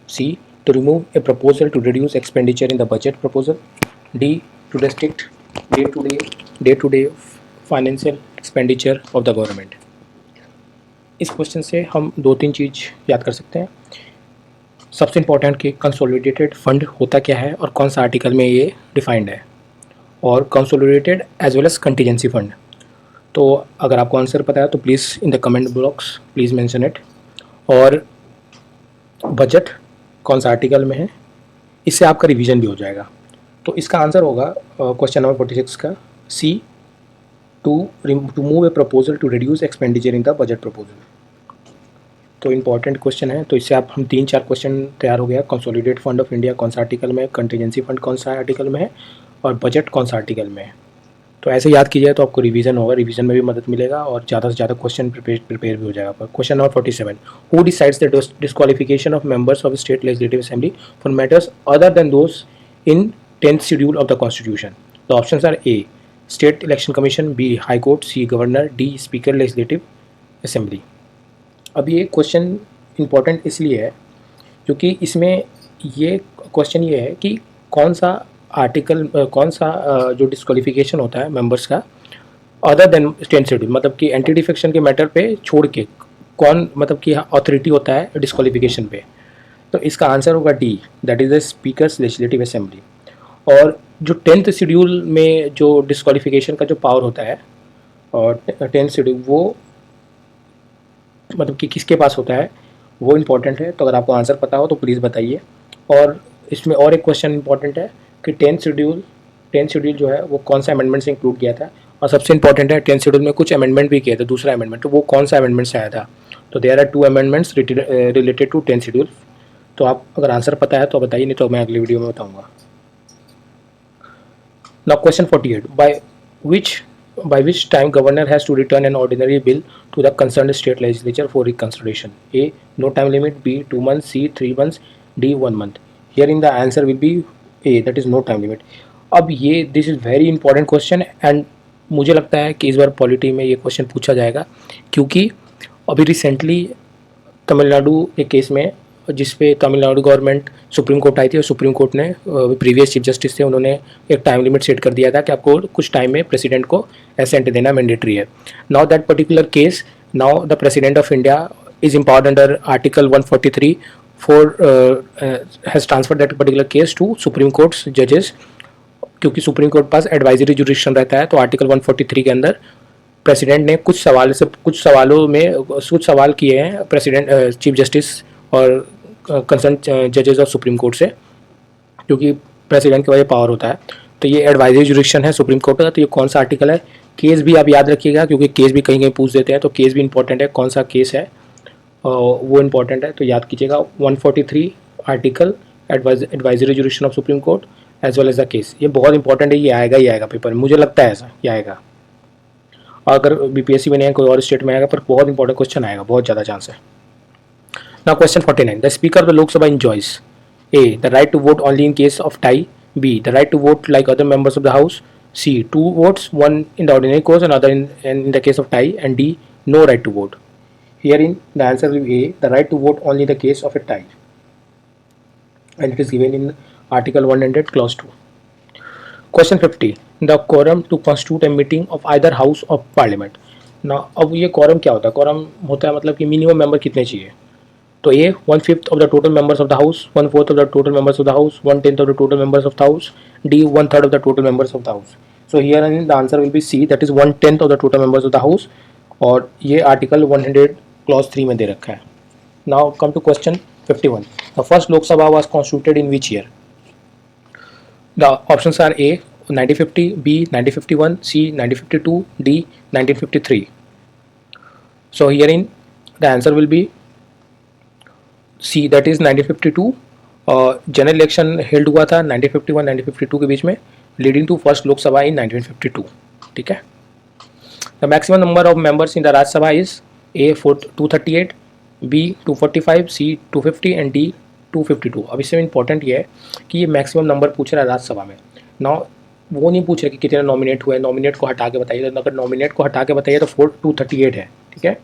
C to remove a proposal to reduce expenditure in the budget proposal, D to restrict day to the financial expenditure of the government. इस question से हम 2-3 चीज़ याद कर सकते हैं. सबसे important कि consolidated fund होता क्या है और कौन सा आर्टिकल में ये डिफाइंड है, और consolidated as well as contingency fund. तो अगर आपको आंसर पता है तो please in the comment box please mention it. और बजट कौन सा आर्टिकल में है, इससे आपका रिवीजन भी हो जाएगा. तो इसका आंसर होगा क्वेश्चन नंबर 46 का सी, to move a proposal to reduce expenditure in the budget proposal. तो इम्पॉर्टेंट क्वेश्चन है. तो इससे आप हम 3-4 क्वेश्चन तैयार हो गया. कंसोलिडेटेड फंड ऑफ इंडिया कौन सा आर्टिकल में है, कंटीजेंसी फंड कौन सा आर्टिकल में है, और बजट कौन सा आर्टिकल में है. तो ऐसे याद कीजिए तो आपको रिवीजन होगा, रिवीजन में भी मदद मिलेगा और ज़्यादा से ज़्यादा क्वेश्चन प्रिपेयर भी हो जाएगा. Question number 47, who decides the disqualification of members of state legislative assembly for matters other than those in 10th schedule of the constitution. The options are A state election commission, B high court, C governor, D speaker legislative assembly. अब ये question important इसलिए है क्योंकि इसमें ये question ये है कि कौन सा आर्टिकल कौन सा जो डिस्क्वालिफिकेशन होता है मेंबर्स का अदर देन 10th शेड्यूल, मतलब कि एंटी डिफेक्शन के मैटर पे छोड़ के कौन मतलब कि अथॉरिटी होता है डिस्क्वालिफिकेशन पे. तो इसका आंसर होगा D, that is the speakers legislative assembly. और जो 10th शेड्यूल में जो डिस्क्वालिफिकेशन का जो पावर होता है और 10th शेड्यूल वो मतलब कि किसके पास होता है वो इम्पोर्टेंट है. तो अगर आपको आंसर पता हो तो प्लीज़ बताइए. और इसमें और एक क्वेश्चन इंपॉर्टेंट है कि 10th शेड्यूल जो है वो कौन सा अमेंडमेंट से इंक्लूड किया था. और सबसे इंपॉर्टेंट है 10th शेड्यूल में कुछ अमेंडमेंट भी किया था, दूसरा अमेंडमेंट, तो वो कौन सा अमेंडमेंट से आया था. तो there are 2 amendments related to 10th schedule. तो आप अगर आंसर पता है तो बताइए, नहीं तो मैं अगली वीडियो में बताऊँगा. Now question 48, by which time governor has to return an ordinary bill to the concerned state legislature for reconsideration. A, no time limit, B, 2 months, C, 3 months, D, 1 month. Herein the answer will be A, that is no time limit. अब ये this is very important question and मुझे लगता है कि इस बार polity में ये question पूछा जाएगा क्योंकि अभी रिसेंटली तमिलनाडु के केस में जिस पे तमिलनाडु गवर्नमेंट सुप्रीम कोर्ट आई थी और सुप्रीम कोर्ट ने प्रीवियस चीफ जस्टिस थे उन्होंने एक टाइम लिमिट सेट कर दिया था कि आपको कुछ टाइम में प्रेसिडेंट को एसेंट देना मैंडेटरी है. Now that particular case, now the president of India is empowered under Article 143 for has transferred that particular case to Supreme Court's judges. क्योंकि सुप्रीम कोर्ट पास एडवाइजरी जुरिडिक्शन रहता है, तो article 143 के अंदर president ने कुछ सवाल किए हैं प्रेसिडेंट चीफ जस्टिस और कंसर्न जजेस ऑफ सुप्रीम कोर्ट से, क्योंकि प्रेसिडेंट के वजह पावर होता है. तो ये एडवाइजरी जुरिडिक्शन है सुप्रीम कोर्ट का. तो ये कौन सा आर्टिकल है, केस भी आप याद रखिएगा क्योंकि केस भी कहीं कहीं पूछ देते हैं, तो केस भी इंपॉर्टेंट है. कौन सा केस है वो इंपॉर्टेंट है, तो याद कीजिएगा. 143 article advisory jurisdiction of supreme court as well as the case. ये बहुत इंपॉर्टेंट है, ये आएगा ही आएगा पेपर में, मुझे लगता है ऐसा ये आएगा. अगर बीपीएससी में नहीं है कोई और स्टेट में आएगा, पर बहुत इंपॉर्टेंट क्वेश्चन आएगा, बहुत ज़्यादा चांस है. Now question 49. The speaker of the Lok Sabha enjoys A. The right to vote only in case of tie. B. The right to vote like other members of the house. C. 2 votes, 1 in the ordinary course and other in the case of tie. And D. No right to vote. Herein the answer will be A. The right to vote only in the case of a tie. And it is given in Article 100 Clause 2. Question 50. The quorum to constitute a meeting of either house of parliament. Now अब ये quorum क्या होता है? quorum होता है मतलब कि minimum member कितने चाहिए. तो ये 1/5 of the total members of the house, 1/4 of the total members of the house, 1/10 of the total members of the house, D 1/3 of the total members of the house. So here the answer will be C, that is 1/10 of the total members of the house. और ये article 100 clause 3 में दे रखा है. Now come to question 51. The first Lok Sabha was constituted in which year. The options are A 1950, B 1951, C 1952, D 1953. So herein the answer will be C, that is 1952. General election held हुआ था 1951-1952 के बीच में, leading to first Lok Sabha इन 1952. ठीक है. The maximum number of members in the Rajya Sabha is A 238, B 245, C 250 and D 252. अब इससे important ये है कि ये मैक्सिमम नंबर पूछ रहा है राज्यसभा में. नाउ वो नहीं पूछ रहा कि कितने नॉमिनेट हुए, नॉमिनेट को हटा के बताइए. अगर नॉमिनेट को हटा के बताइए तो 238 है. ठीक है.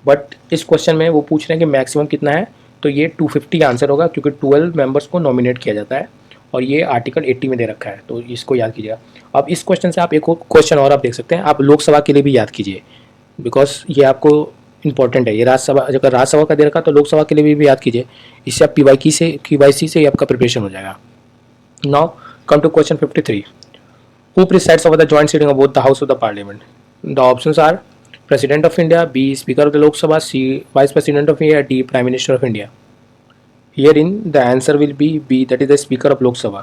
बट इस क्वेश्चन में वो पूछ रहे हैं कि मैक्सिमम कितना है, तो ये 250 आंसर होगा क्योंकि 12 मेंबर्स को नॉमिनेट किया जाता है और ये आर्टिकल 80 में दे रखा है, तो इसको याद कीजिएगा. अब इस क्वेश्चन से आप एक क्वेश्चन और आप देख सकते हैं, आप लोकसभा के लिए भी याद कीजिए बिकॉज ये आपको इंपॉर्टेंट है. ये राज्यसभा, अगर राज्यसभा का दे रखा तो लोकसभा के लिए भी याद कीजिए. इससे आप PYC से आपका प्रिपरेशन हो जाएगा. Now come to question 53. Who presides over the joint sitting of both the house of the parliament. The options are President of India, B Speaker of the Lok Sabha, C Vice President of India, D Prime Minister of India. Herein the answer will be B, that is the Speaker of Lok Sabha.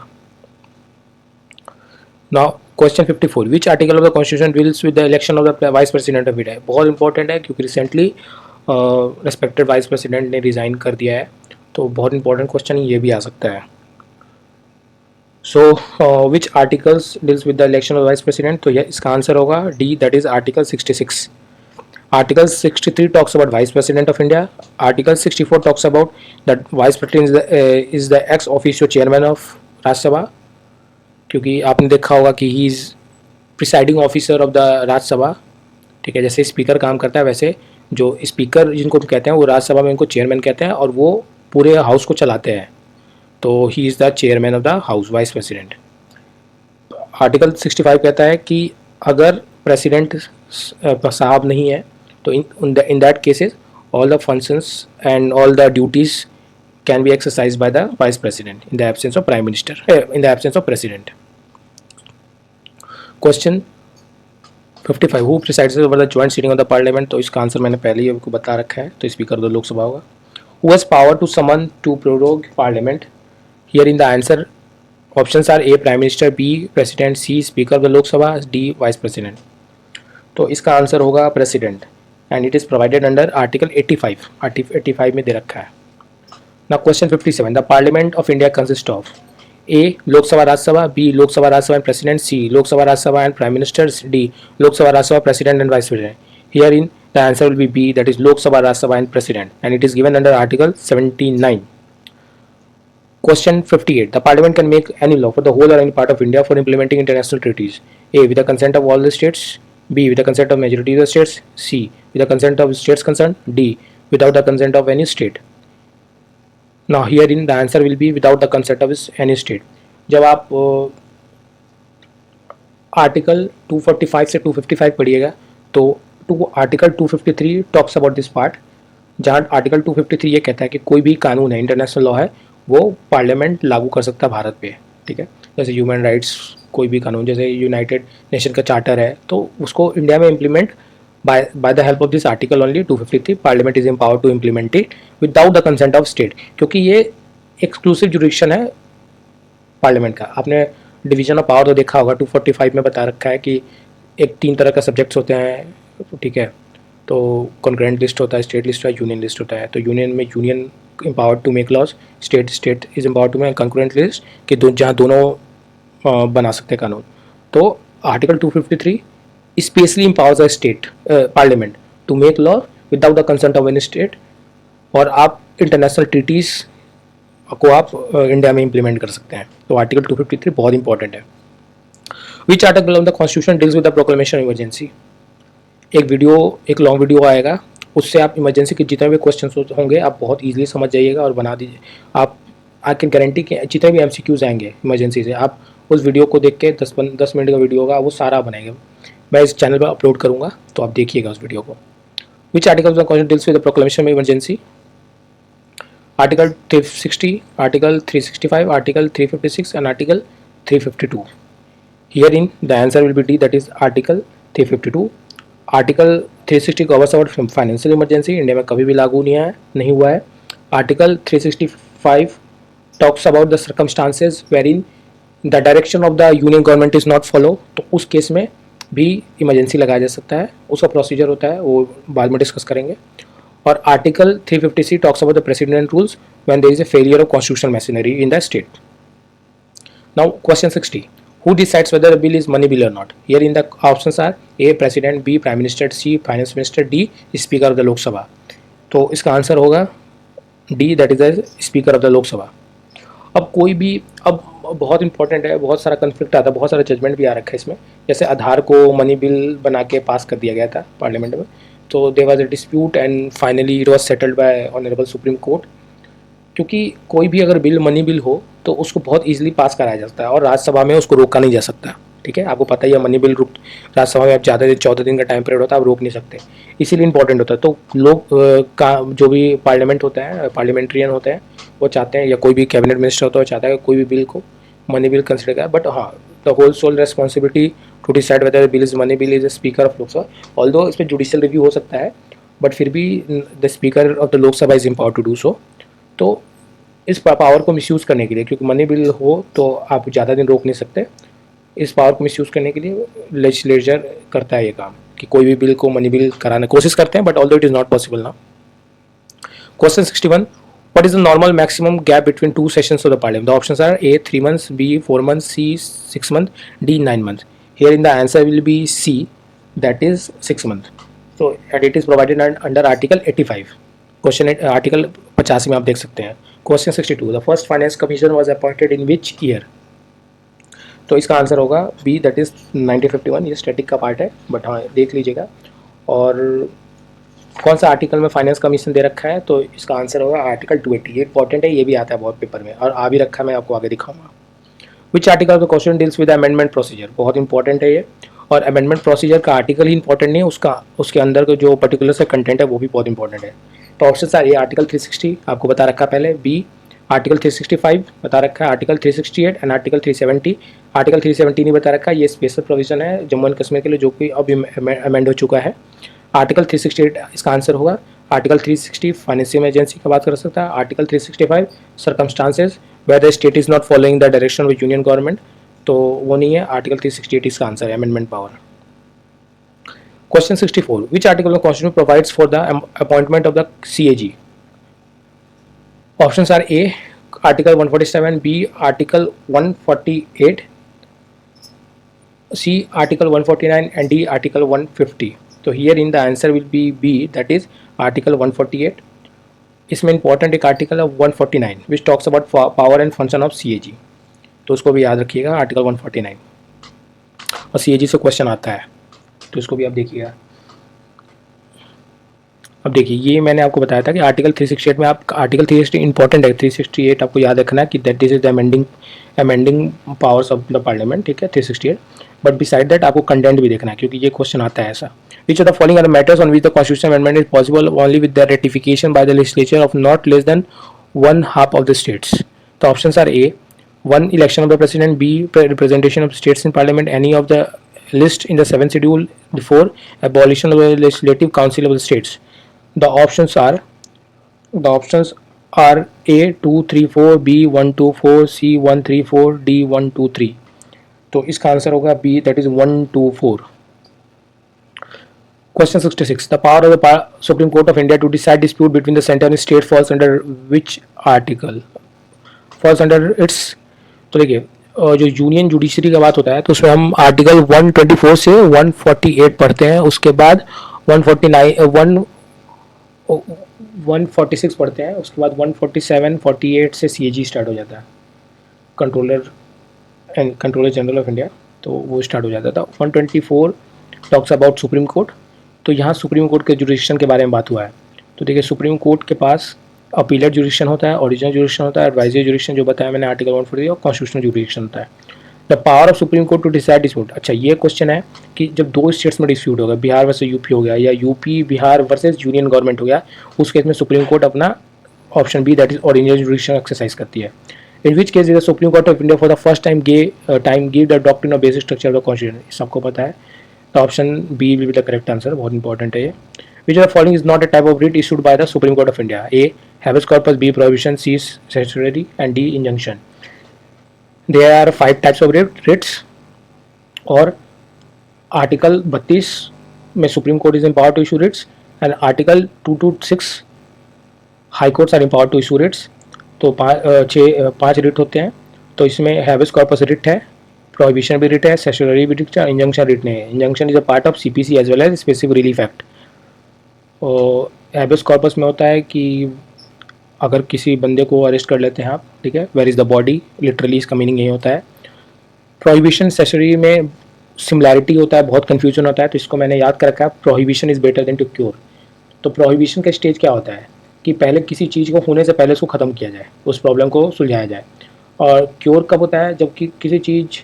Now question 54. Which article of the Constitution deals with the election of the Vice President of India? बहुत important है क्योंकि recently respected Vice President ने resign कर दिया है, तो बहुत important question ये भी आ सकता है. So which articles deals with the election of the Vice President? तो यह इसका आंसर होगा D, that is Article 66. Article 63 talks about Vice President of India. Article 64 talks about that Vice President is the ex officio chairman of Rajya Sabha, क्योंकि आपने देखा होगा कि he is presiding officer of the राज्य सभा. ठीक है. जैसे स्पीकर काम करता है वैसे जो स्पीकर जिनको कहते हैं वो राज्यसभा में उनको चेयरमैन कहते हैं और वो पूरे हाउस को चलाते हैं, तो he is the chairman of the house, vice president. Article 65 कहता है कि अगर प्रेसिडेंट साहब नहीं है तो in that cases all the functions and all the duties can be exercised by the vice president in the absence of prime minister, in the absence of president. Question 55. Who presides over the joint sitting of the parliament? तो इसका answer मैंने पहले ही आपको बता रखा है, तो speaker of the Lok Sabha होगा. Who has power to summon to prorogue parliament? Here in the answer options are A prime minister, B president, C speaker of the lok sabha, D vice president. तो इसका answer होगा president and it is provided under article 85 में दे रखा है. Now question 57. The parliament of India consist of A Lok Sabha Rajya Sabha, B Lok Sabha Rajya Sabha and president, C Lok Sabha Rajya Sabha and prime minister, D Lok Sabha Rajya Sabha president and vice president. Here in the answer will B B, that is Lok Sabha Rajya Sabha and president and it is given under article 79. Question 58. The Parliament can make any law for the whole or any part of India for implementing international treaties. A with the consent of all the states, B with the consent of majority of the states, C with the consent of states concerned, D without the consent of any state. Now here in the answer will be without the consent of any state. जब आप article 245 से 255 पढ़िएगा तो article 253 talks about this part, जहाँ article 253 ये कहता है कि कोई भी कानून है, इंटरनेशनल लॉ है, वो पार्लियामेंट लागू कर सकता है भारत पे, ठीक है। जैसे ह्यूमन राइट्स, कोई भी कानून, जैसे यूनाइटेड नेशन का चार्टर है, तो उसको इंडिया में implement by the help of this article only 253 parliament is empowered to implement it without the consent of state, क्योंकि ये एक्सक्लूसिव जुरिडिक्शन है पार्लियामेंट का। आपने डिवीजन ऑफ पावर तो देखा होगा, 245 में बता रखा है कि एक 3 तरह का सब्जेक्ट्स होते हैं, ठीक है। तो कॉन्करेंट लिस्ट होता है, स्टेट लिस्ट होता है, यूनियन लिस्ट होता है। तो यूनियन में union empowered to make laws, state is empowered to make concurrent list, कि जहाँ दोनों बना सकते हैं कानून। तो article 253 specially empowers the state parliament to make law without the consent of any state, और आप इंटरनेशनल ट्रीटीज़ को आप इंडिया में इम्प्लीमेंट कर सकते हैं। तो आर्टिकल 253 बहुत इंपॉर्टेंट है। विच article of the constitution deals with the proclamation emergency. एक लॉन्ग वीडियो आएगा, उससे आप इमरजेंसी के जितने भी क्वेश्चन होंगे आप बहुत ईजिली समझ जाइएगा और बना दीजिए। आप आई कैन गारंटी कि जितने भी MCQs आएंगे इमरजेंसी से, आप उस वीडियो को देख के 10 मिनट का वीडियो होगा, वो सारा बनाएंगे। मैं इस चैनल पर अपलोड करूँगा, तो आप देखिएगा उस वीडियो को। Which article of the constitution deals with the proclamation of emergency. Article 360, article 365, article 356 and article 352। Herein the answer will be D, that is article 352। Article 360 covers about financial emergency, India में कभी भी लागू नहीं हुआ है। Article 365 talks about the circumstances wherein the direction of the union government is not follow, तो उस case में भी इमरजेंसी लगाया जा सकता है। उसका प्रोसीजर होता है, वो बाद में डिस्कस करेंगे। और article 350C talks about the president rules when there is a failure of constitutional machinery in the state. Now question 60, who decides whether a bill is money bill or not? Here in the options are A president, B prime minister, C finance minister, D speaker of the lok sabha। तो इसका answer होगा D, that is the speaker of the lok sabha। अब कोई भी, अब बहुत important है, बहुत सारा कन्फ्लिक्ट आता है, बहुत सारा जजमेंट भी आ रखा है इसमें। जैसे आधार को मनी बिल बना के पास कर दिया गया था पार्लियामेंट में, तो there was a dispute and finally it was settled by honourable supreme court. क्योंकि कोई भी अगर बिल मनी बिल हो तो उसको बहुत इजीली पास कराया जाता है और राज्यसभा में उसको रोका नहीं जा सकता, ठीक है। आपको पता ही है, मनी बिल राज्यसभा में आप ज़्यादा दिन 14 दिन का टाइम पीरियड होता है, आप रोक नहीं सकते, इसीलिए इंपॉर्टेंट होता है। तो लोग का जो भी पार्लियामेंट होता है, पार्लियामेंट्रियन होते हैं, वो चाहते हैं, या कोई भी कैबिनेट मिनिस्टर होता है, वो चाहता है कि कोई भी बिल को मनी बिल कंसिडर करें। बट हाँ, the whole sole responsibility to decide whether bill is money bill is the speaker of Lok Sabha. Although इसमें जुडिशियल रिव्यू हो सकता है, बट फिर भी the speaker of the Lok Sabha is empowered to do so. तो इस पावर को मिसयूज़ करने के लिए, क्योंकि मनी बिल हो तो आप ज़्यादा दिन रोक नहीं सकते, इस पावर को मिसयूज़ करने के लिए लेजिस्लेचर करता है ये काम कि कोई भी बिल को मनी बिल कराने की कोशिश करते हैं, but although it is not possible now. Question 61, what is the normal maximum gap between two sessions of the parliament? The options are A 3 months, B 4 months, C 6 months, D 9 months। Here in the answer will be C, that is 6 months। So and it is provided under article 85। Question article 85 में आप देख सकते हैं। Question 62, the first finance commission was appointed in which year? तो इसका answer होगा B, that is 1951। ये static का पार्ट है, बट हाँ देख लीजिएगा। और कौन सा आर्टिकल में फाइनेंस कमीशन दे रखा है? तो इसका आंसर होगा आर्टिकल 280। ये इंपॉर्टेंट है, ये भी आता है बहुत पेपर में, और आ भी रखा है, मैं आपको आगे दिखाऊंगा। विच article of the question deals with amendment procedure? बहुत इंपॉर्टेंट है ये, और अमेंडमेंट प्रोसीजर का आर्टिकल ही इंपॉर्टेंट नहीं है, उसके अंदर का जो पर्टिकुलर से कंटेंट है वो भी बहुत इंपॉर्टेंट है। तो ऑप्शन आ, ये आर्टिकल 360 आपको बता रखा है पहले, बी आर्टिकल 365 बता रखा है, आर्टिकल 368 एंड आर्टिकल 370। आर्टिकल 370 नहीं बता रखा है, ये स्पेशल प्रोविजन है जम्मू एंड कश्मीर के लिए, जो कि अब अमेंड हो चुका है। आर्टिकल 368 इसका आंसर होगा। आर्टिकल 360 फाइनेंशियल इमरजेंसी का बात कर सकता है। Article 365 circumstances where the state is not following the direction of union government, तो वो नहीं है। आर्टिकल 368 इसका आंसर है, amendment power. Question 64, which article of constitution provides for the appointment of the CAG? Options are A article 147, B article 148, C article 149 and D article 150। तो here in the answer will be B, that is article 148। इसमें important एक article है 149 which talks about power and function of CAG, तो उसको भी याद रखिएगा, article 149। और CAG से क्वेश्चन आता है, तो इसको भी आप देखिएगा। अब देखिए, ये मैंने आपको बताया था कि आर्टिकल 368 में आप आर्टिकल 360 इंपॉर्टेंट है, 368 आपको याद रखना है कि that this is the amending powers of the parliament, ठीक है 368। बट बिसाइड दैट आपको कंटेंट भी देखना है, क्योंकि ये क्वेश्चन आता है ऐसा। Which of the following are matters on which the constitution amendment is possible only with the ratification by the legislature of not less than one half of the states. तो option are A, one election of the president, b representation of states in parliament, any of the list in the 7th schedule, 4 abolition of the legislative council of the states. the options are the options are a 2 3 4, b 1 2 4, c 1 3 4, d 1 2 3। तो इसका answer होगा b, that is 1 2 4। Question 66. The power of the Supreme Court of India to decide dispute between the center and state falls under which article? Falls under its, तो देखिए जो union judiciary का बात होता है तो उसमें हम आर्टिकल 124 से 148 पढ़ते हैं, उसके बाद 146 पढ़ते हैं, उसके बाद 147 48 से सीएजी स्टार्ट हो जाता है, कंट्रोलर जनरल ऑफ इंडिया, तो वो स्टार्ट हो जाता था। 124 टॉक्स अबाउट सुप्रीम कोर्ट। तो यहाँ सुप्रीम कोर्ट के जुडिशन के बारे में बात हुआ है। तो देखिए सुप्रीम कोर्ट के पास अपीलेट जुडिशन होता है, ओरिजिनल जुडिशन होता है, एडवाइजरी जुडिशन जो बताया मैंने आर्टिकल 140, और कॉन्स्टिट्यूशनल जुडिशन होता है। The power of supreme court to decide dispute. अच्छा, ये क्वेश्चन है कि जब दो स्टेट्स में डिस्प्यूट होगा, बिहार वर्सेस यूपी हो गया या UP Bihar versus union government हो गया, उस केस में सुप्रीम कोर्ट अपना option B that is original jurisdiction exercise करती है। In which case the supreme court of India for the first time give the doctrine of basic structure of the constitution. सबको पता है, तो option B will be the correct answer, बहुत important है ये। Which of the following is not a type of writ issued by the Supreme Court of India? A. Habeas corpus, B. Prohibition, C. Certiorari, and D. Injunction. There are 5 types of writs, और article 32 में supreme court is empowered to issue writs, and article 2 to 6 high courts are empowered to issue writs। तो 5 writ होते हैं। तो इसमें habeas corpus writ है, prohibition भी writ है, सेशनरी भी रिट है, इंजंक्शन रिट नहीं है। Injunction is a part of CPC as well as specific relief act. और हैबियस कॉर्पस में होता है कि अगर किसी बंदे को अरेस्ट कर लेते हैं आप, ठीक है, where is the body, literally इसका मीनिंग यही होता है। प्रोहिबिशन सेशरी में सिमिलैरिटी होता है, बहुत कन्फ्यूजन होता है, तो इसको मैंने याद कर रखा है, prohibition is better than to cure. तो प्रोहिबिशन का स्टेज क्या होता है कि पहले किसी चीज़ को होने से पहले उसको ख़त्म किया जाए, उस प्रॉब्लम को सुलझाया जाए। और क्योर कब होता है, जबकि किसी चीज़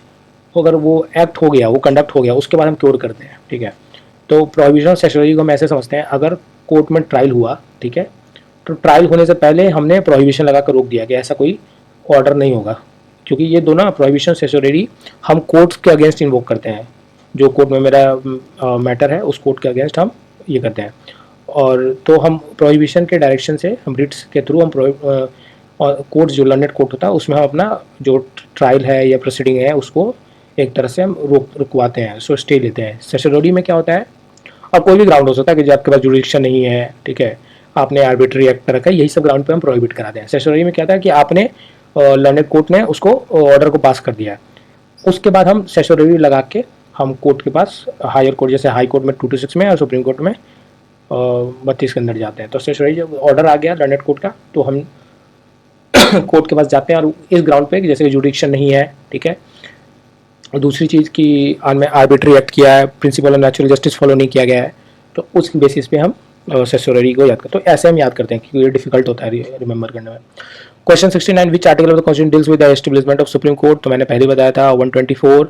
अगर वो एक्ट हो गया, वो कंडक्ट हो गया, उसके बाद हम क्योर करते हैं, ठीक है। तो प्रोहिबिशन सेशरी को हम ऐसे समझते हैं, अगर कोर्ट में ट्रायल हुआ, ठीक है, तो ट्रायल होने से पहले हमने प्रोहिबिशन लगा कर रोक दिया कि ऐसा कोई ऑर्डर नहीं होगा, क्योंकि ये दोनों प्रोहिबिशन सेशरी हम कोर्ट्स के अगेंस्ट इन्वोक करते हैं। जो कोर्ट में मेरा मैटर है उस कोर्ट के अगेंस्ट हम ये करते हैं। और तो हम प्रोहिबिशन के डायरेक्शन से, हम रिट्स के थ्रू हम कोर्ट जो लर्नेड कोर्ट होता है उसमें हम अपना जो ट्रायल है या प्रोसीडिंग है उसको एक तरह से हम रुकवाते हैं, सो स्टे लेते हैं। सेशरी में क्या होता है, अब कोई भी ग्राउंड हो सकता है कि जब आपके पास जुडिक्शन नहीं है, ठीक है, आपने आर्बिट्री एक्ट कर रखा है, यही सब ग्राउंड पे हम प्रोहिबिट कराते हैं। सेशरी में क्या था कि आपने लर्नेड कोर्ट ने उसको ऑर्डर को पास कर दिया है, उसके बाद हम सेशरी लगा के हम कोर्ट के पास, हायर कोर्ट जैसे हाई कोर्ट में 2 to 6 में और सुप्रीम कोर्ट में 32 के अंदर जाते हैं। तो सेशरी जब ऑर्डर आ गया लर्नेड कोर्ट का, तो हम कोर्ट के पास जाते हैं और इस ग्राउंड पे जैसे जुडिक्शन नहीं है, ठीक है, और दूसरी चीज़ कि में आर्बिट्री एक्ट किया है, principle of natural justice follow नहीं किया गया है, तो उस बेसिस पे हम सेशरी को याद करते हैं। तो ऐसे हम याद करते हैं क्योंकि ये डिफिकल्ट होता है रिमेंबर करने में। Question 69, which article of the constitution deals with the establishment of supreme court. तो मैंने पहले बताया था 124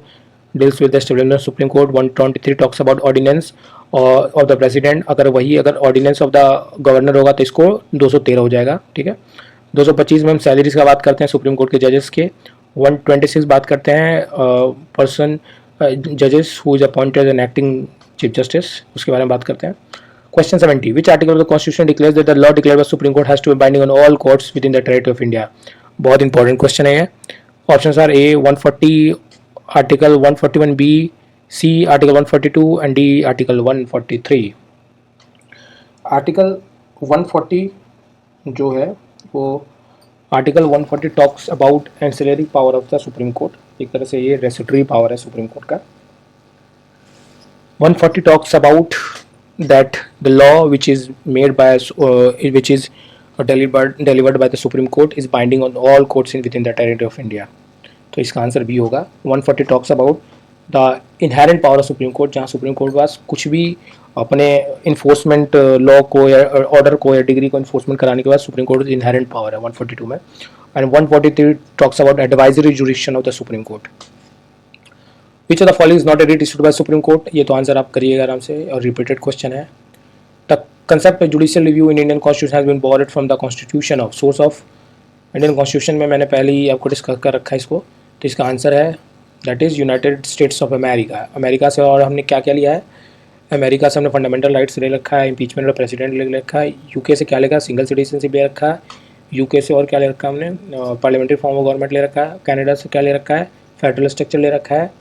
deals with the establishment of supreme court, 123 talks about ordinance of the president. अगर ऑर्डिनेंस ऑफ द गवर्नर होगा तो इसको 213 हो जाएगा, ठीक है। 225 में हम सैलरीज का बात करते हैं सुप्रीम कोर्ट के जजेस के। 126 बात करते हैं पर्सन जजेस who is appointed an acting chief justice, उसके बारे में बात करते हैं। Question 70, which article of the constitution declares that the law declared by supreme court has to be binding on all courts within the territory of India. बहुत important question है ये। Options are A 140, article 141 B, C article 142 and D article 143। Article 140 जो है वो article 140 talks about ancillary power of the supreme court, एक तरह से ये रेसिटरी पावर है सुप्रीम कोर्ट का। 140 talks about that the law which is made by which is delivered by the Supreme Court is binding on all courts in within the territory of India। तो इसका answer B होगा। 140 talks about the inherent power of supreme court, जहाँ supreme court के पास कुछ भी अपने enforcement law को या ऑर्डर को या डिग्री को इन्फोर्समेंट कराने के बाद सुप्रीम कोर्ट इनहेरेंट पावर है 142 में. And 143 talks about advisory jurisdiction of the supreme court. Which of the following is not edit issued by supreme court. ये तो आंसर आप करिएगा आराम से, और रिपीटेड क्वेश्चन है. The concept of judicial review in Indian constitution has been borrowed from the constitution of source of. Indian constitution में मैंने पहले ही आपको डिस्कस कर रखा है इसको, तो इसका आंसर है that is United States of America. America से. और हमने क्या क्या लिया है अमेरिका से? हमने फंडामेंटल राइट्स ले रखा है, इम्पीचमेंट ऑफ प्रेसिडेंट ले रखा है. यूके से क्या लेगा? सिंगल सिटीजनशिप ले रखा है. यूके से और क्या ले रखा है हमने? पार्लियामेंट्री फॉर्म ऑफ गवर्नमेंट ले रखा है. कनाडा से क्या ले रखा है? फेडरल स्ट्रक्चर ले रखा है.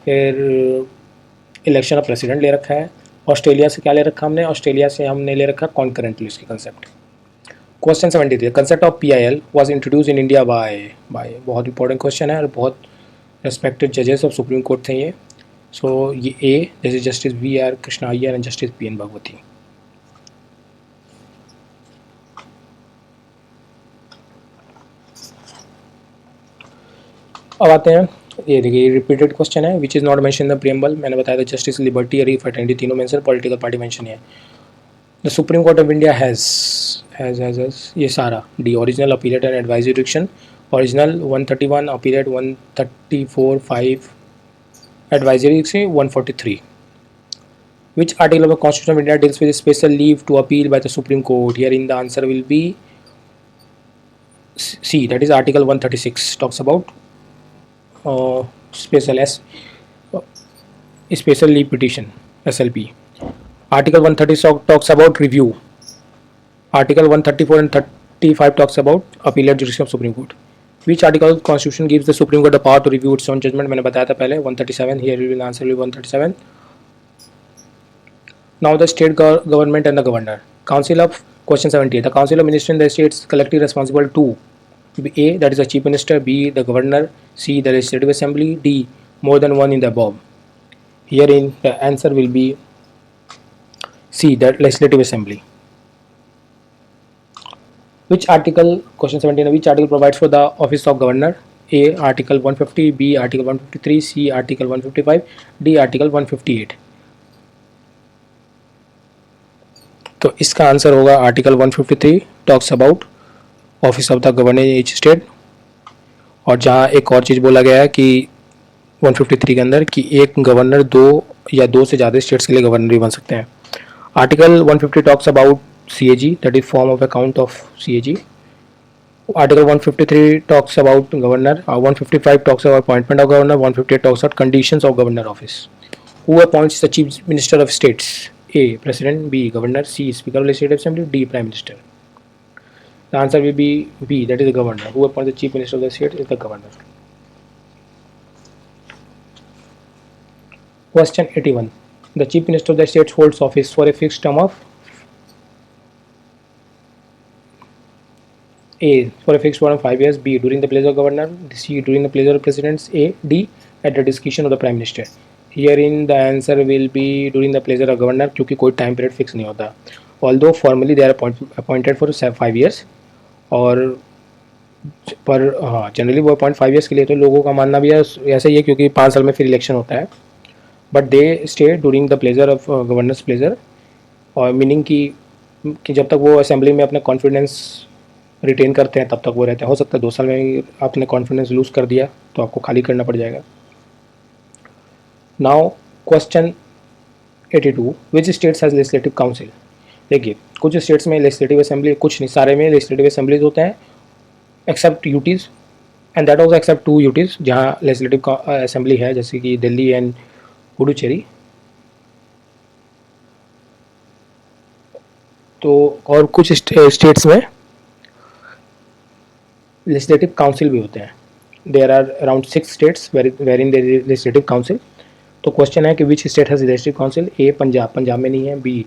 फिर इलेक्शन ऑफ प्रेसिडेंट ले रखा है. ऑस्ट्रेलिया से क्या ले रखा हमने? ऑस्ट्रेलिया से हमने ले रखा कॉन्करेंट लिस्ट की concept. Question 73, concept of PIL was introduce in India by. बहुत इंपॉर्टेंट क्वेश्चन है और बहुत रेस्पेक्टेड जजेस ऑफ सुप्रीम कोर्ट थे ये. सो ये ए, जैसे justice BR Krishna Iyer and justice PN Bhagwati. अब आते हैं, ये देखिए रिपीटेड क्वेश्चन है. Which is not mention in the preamble. मैंने बताया था जस्टिस, लिबर्टी, अरी, फर्टेनिटी तीनों मेंशन, पॉलिटिकल पार्टी मेंशन है. The supreme court of India has ये सारा. D, original, appellate and advisory jurisdiction. Original 131, appellate 134, 5, advisory से 143. Which article of the Constitution of India deals with special leave to appeal by the Supreme Court? Herein the answer will be C, that is Article 136 talks about special special leave petition, SLP. Article 130 talks about review. Article 134 and 35 talks about appellate jurisdiction of Supreme Court. Which article of the Constitution gives the Supreme Court the power to review its own judgment? मैंने बताया था पहले 137. Here will be answer will be 137. Now the state government and the governor. Council of question 78. The Council of Ministers in the states collectively responsible to A, that is the Chief Minister, B, the Governor, C, the Legislative Assembly, D, more than one in the above. Herein the answer will be C, the Legislative Assembly. Which article, question 17, which article provides for the office of Governor? A, Article 150, B, Article 153, C, Article 155, D, Article 158. तो इसका answer होगा article 153 talks about office of the governor in each state. और जहाँ एक और चीज़ बोला गया है कि 153 के अंदर कि एक गवर्नर दो या दो से ज़्यादा स्टेट्स के लिए गवर्नर भी बन सकते हैं. Article 150 talks about CAG, that is form of account of CAG. Article 153 talks about governor. 155 talks about appointment of governor. 158 talks about conditions of governor office. Who appoints the chief minister of states? A, President, B, Governor, C, Speaker of Legislative Assembly, D, Prime Minister. The answer will be B, that is the Governor. Who appoints the Chief Minister of the state is the Governor. Question 81. The Chief Minister of the state holds office for a fixed term of A, for a fixed term of 5 years, B, during the pleasure of Governor, C, during the pleasure of President, A, D, at the discretion of the Prime Minister. Herein the answer will be during the pleasure of governor, क्योंकि कोई time period fix नहीं होता. Although formally they are appointed for 5 years, और पर हाँ generally वो appoint 5 years के लिए. तो लोगों का मानना भी है ऐसा ही है क्योंकि 5 साल में फिर इलेक्शन होता है. But they stay during the pleasure of governors pleasure, और मीनिंग कि जब तक वो असेंबली में अपने कॉन्फिडेंस रिटेन करते हैं तब तक वो रहते हैं. हो सकता है 2 साल में आपने कॉन्फिडेंस लूज़ कर दिया तो आपको खाली करना पड़ जाएगा. Now question 82. Which states has legislative council? देखिए कुछ स्टेट्स में लेजिस्लेटिव असेंबली, कुछ नहीं, सारे में लेजिस्लेटिव असेंबलीज होते हैं except UTs, and that also except 2 UTs जहाँ लेजिस्लेटिव असेंबली है, जैसे कि दिल्ली एंड पुडुचेरी. तो और कुछ स्टेट्स में लेजिस्लेटिव काउंसिल भी होते हैं. There are around 6 states where in the legislative council. तो क्वेश्चन है कि which state has legislative council? A, Punjab में नहीं है. बी,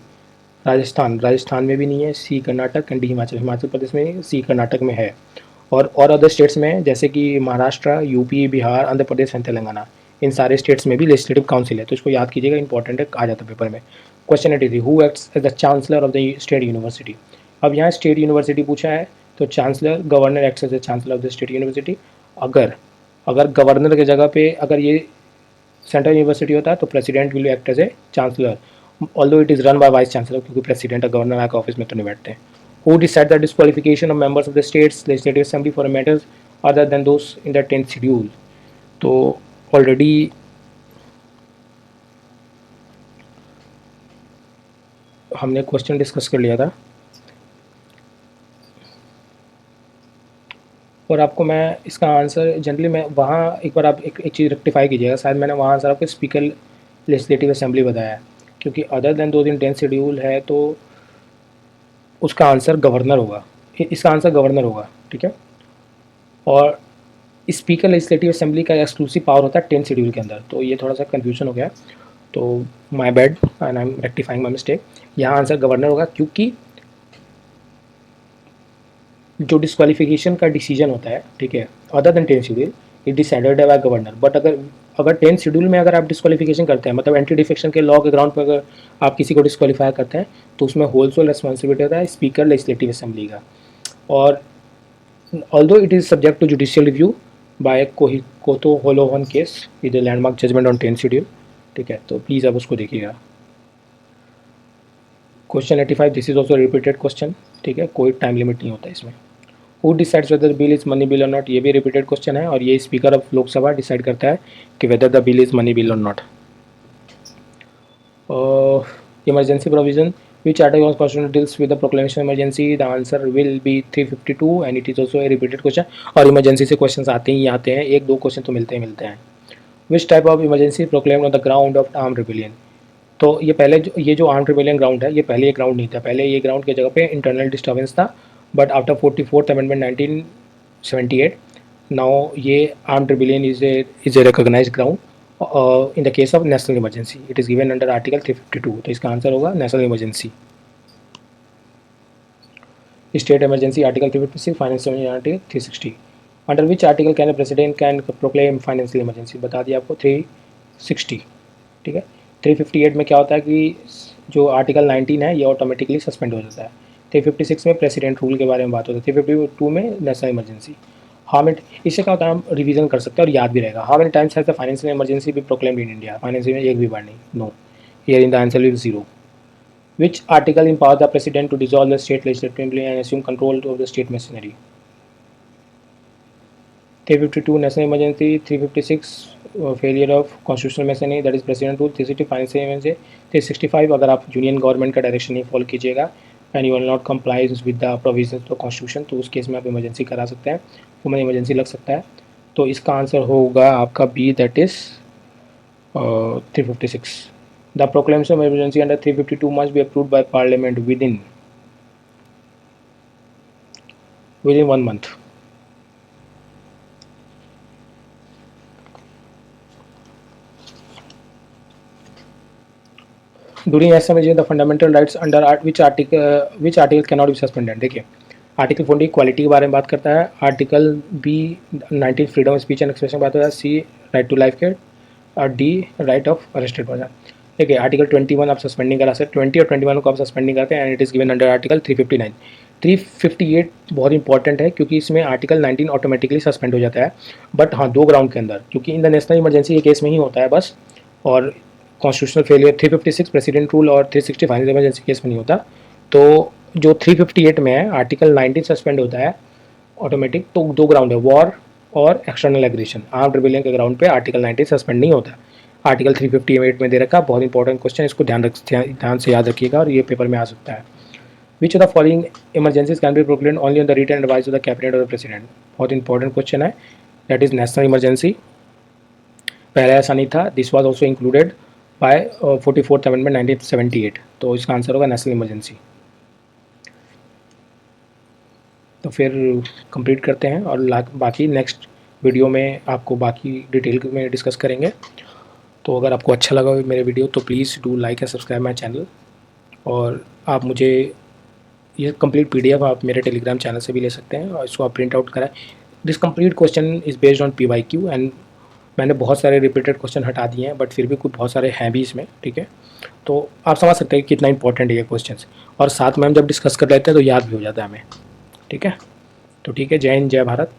राजस्थान में भी नहीं है. C, Karnataka. And D, Himachal Pradesh में नहीं है. सी, कर्नाटक में है. और अदर स्टेट्स में जैसे कि महाराष्ट्र, यूपी, बिहार, आंध्र प्रदेश एंड तेलंगाना, इन सारे स्टेट्स में भी लेजिस्लेटिव काउंसिल है. तो इसको याद कीजिएगा, इंपॉर्टेंट है, आ जाता पेपर में. Question 83. Who acts as the chancellor of the state university? अब यहाँ स्टेट यूनिवर्सिटी पूछा है तो chancellor, governor acts as the chancellor of the state university. अगर गवर्नर की जगह पे अगर ये सेंट्रल यूनिवर्सिटी होता है तो president will act as a chancellor, although it is run by vice chancellor, क्योंकि प्रेसिडेंट और गवर्नर आके ऑफिस में तो नहीं बैठते हैं। Who decide the disqualification of members of the states legislative assembly for matters other than those in the 10th schedule. तो already हमने क्वेश्चन डिस्कस कर लिया था, और आपको मैं इसका आंसर जनरली मैं वहाँ एक बार आप एक चीज़ रेक्टिफाई कीजिएगा, शायद मैंने वहाँ आंसर आपको स्पीकर लेजिस्लेटिव असेंबली बताया है, क्योंकि अदर देन 2 दिन 10 शेड्यूल है तो उसका आंसर गवर्नर होगा, इसका आंसर गवर्नर होगा, ठीक है। और स्पीकर लेजिस्लेटिव असेंबली का एक्सक्लूसिव पावर होता है 10 शेड्यूल के अंदर, तो ये थोड़ा सा कन्फ्यूजन हो गया, तो my bad and I am rectifying my mistake. यहाँ आंसर गवर्नर होगा, क्योंकि जो डिस्क्वालिफिकेशन का डिसीजन होता है, ठीक है, other than 10 schedule it decided by governor. But अगर 10 शेड्यूल में अगर आप डिस्क्वालिफिकेशन करते हैं, मतलब एंटी डिफेक्शन के लॉ के ग्राउंड पर अगर आप किसी को डिस्क्वालीफाई करते हैं, तो उसमें होलसोल रिस्पॉन्सिबिलिटी होता है स्पीकर लेजिस्लेटिव असेंबली का। और although it is subject to judicial review by Kihoto Hollohan case with landmark judgement on 10 schedule, ठीक है, तो प्लीज़ आप उसको देखिएगा। Question 85, this is also repeated question, ठीक है, कोई टाइम लिमिट नहीं होता इसमें। Who decides whether bill is money bill और नॉट, ये भी रिपीटेड क्वेश्चन है, और ये स्पीकर ऑफ लोकसभा डिसाइड करता है कि whether the bill is money bill और not. Emergency provision, which article of constitution deals with the proclamation of emergency, the answer will be 352 and it is also a repeated question। और emergency से question आते ही आते हैं, एक दो question तो मिलते हैं। Which type of emergency proclaimed on the ground of armed rebellion, तो ये जो आर्म्ड रिबेलियन ग्राउंड है, ये पहले ये ग्राउंड नहीं था, पहले ये ग्राउंड की जगह पे इंटरनल डिस्टर्बेंस था, but after 44th amendment 1978 now ये armed rebellion is a recognised ground in the case of national emergency, it is given under article 352, तो इसका आंसर होगा national emergency. State emergency article 356, financial article 360। Under which article can president can proclaim financial emergency, बता दिया आपको 360, ठीक है। 358 में क्या होता है कि जो आर्टिकल 19 है ये ऑटोमेटिकली सस्पेंड हो जाता है। 356 में प्रेसिडेंट रूल के बारे में बात होती है। 352 में नेशनल इमरजेंसी। हाउ मेनी, इससे क्या होता है हम रिवीजन कर सकते हैं और याद भी रहेगा। How many times has the financial emergency भी प्रोक्लेम्ड इन इंडिया, फाइनेंशियल में एक भी बार नहीं, no, here in the answer will 0। Which article empowers the president to dissolve the state legislature and assume control of the state machinery? 352 national emergency, 356 failure of constitutional machinery, that is president rule, 360 financial emergency, 365 अगर आप union government का direction नहीं follow कीजिएगा and you will not comply with the provisions of constitution, तो उस case में आप emergency करा सकते हैं, वुमेन इमरजेंसी लग सकता है। तो इसका आंसर होगा आपका B, that is 356। The proclamation of emergency under 352 must be approved by Parliament within 1 month. During emergency, the fundamental rights under which article cannot be suspended? देखिए, आर्टिकल 40 क्वालिटी के बारे में बात करता है, article B 19 freedom of speech and expression बात होता है, C right to life care, और D right of arrested person. देखिए, आर्टिकल 21 आप सस्पेंडिंग करा सकते, 20 और 21 को आप सस्पेंडिंग करते हैं and it is given under article 359। 358 बहुत इंपॉर्टेंट है क्योंकि इसमें आर्टिकल 19 ऑटोमेटिकली सस्पेंड हो जाता है, बट हाँ 2 ग्राउंड के अंदर, क्योंकि इन द नेशनल इमरजेंसी के केस में ही होता है बस, और कॉन्स्टिट्यूशनल फेलियर 356 प्रेसिडेंट रूल और 360 फाइनल इमरजेंसी केस में नहीं होता। तो जो 358 में है आर्टिकल 19 सस्पेंड होता है ऑटोमेटिक, तो 2 ग्राउंड है, वॉर और एक्सटर्नल एग्रेशन। आर्म्ड रिबेलियन के ग्राउंड पे आर्टिकल 19 सस्पेंड नहीं होता। आर्टिकल 358 में दे रखा, बहुत इंपॉर्टेंट क्वेश्चन, इसको ध्यान से याद रखिएगा और ये पेपर में आ सकता है। Which of the following emergencies can be proclaimed only on the written advice of the cabinet और द प्रेसिडेंट, बहुत इंपॉर्टेंट क्वेश्चन है, दैट इज नेशनल इमरजेंसी। पहले ऐसा नहीं था, this was also included by 44th amendment 1978, तो इसका answer होगा नेशनल इमरजेंसी। तो फिर कंप्लीट करते हैं और बाकी नेक्स्ट वीडियो में आपको बाकी डिटेल में डिस्कस करेंगे। तो अगर आपको अच्छा लगा मेरे वीडियो तो please do like and subscribe my channel, और आप मुझे ये कंप्लीट पीडीएफ आप मेरे टेलीग्राम चैनल से भी ले सकते हैं, और इसको आप प्रिंट आउट कराएं। This complete question is based on PYQ and मैंने बहुत सारे रिपीटेड क्वेश्चन हटा दिए हैं, बट फिर भी कुछ बहुत सारे हैं भी इसमें, ठीक है। तो आप समझ सकते हैं कि कितना इंपॉर्टेंट है ये क्वेश्चन, और साथ में हम जब डिस्कस कर लेते हैं तो याद भी हो जाता है हमें, ठीक है। तो ठीक है, जय हिंद, जय भारत।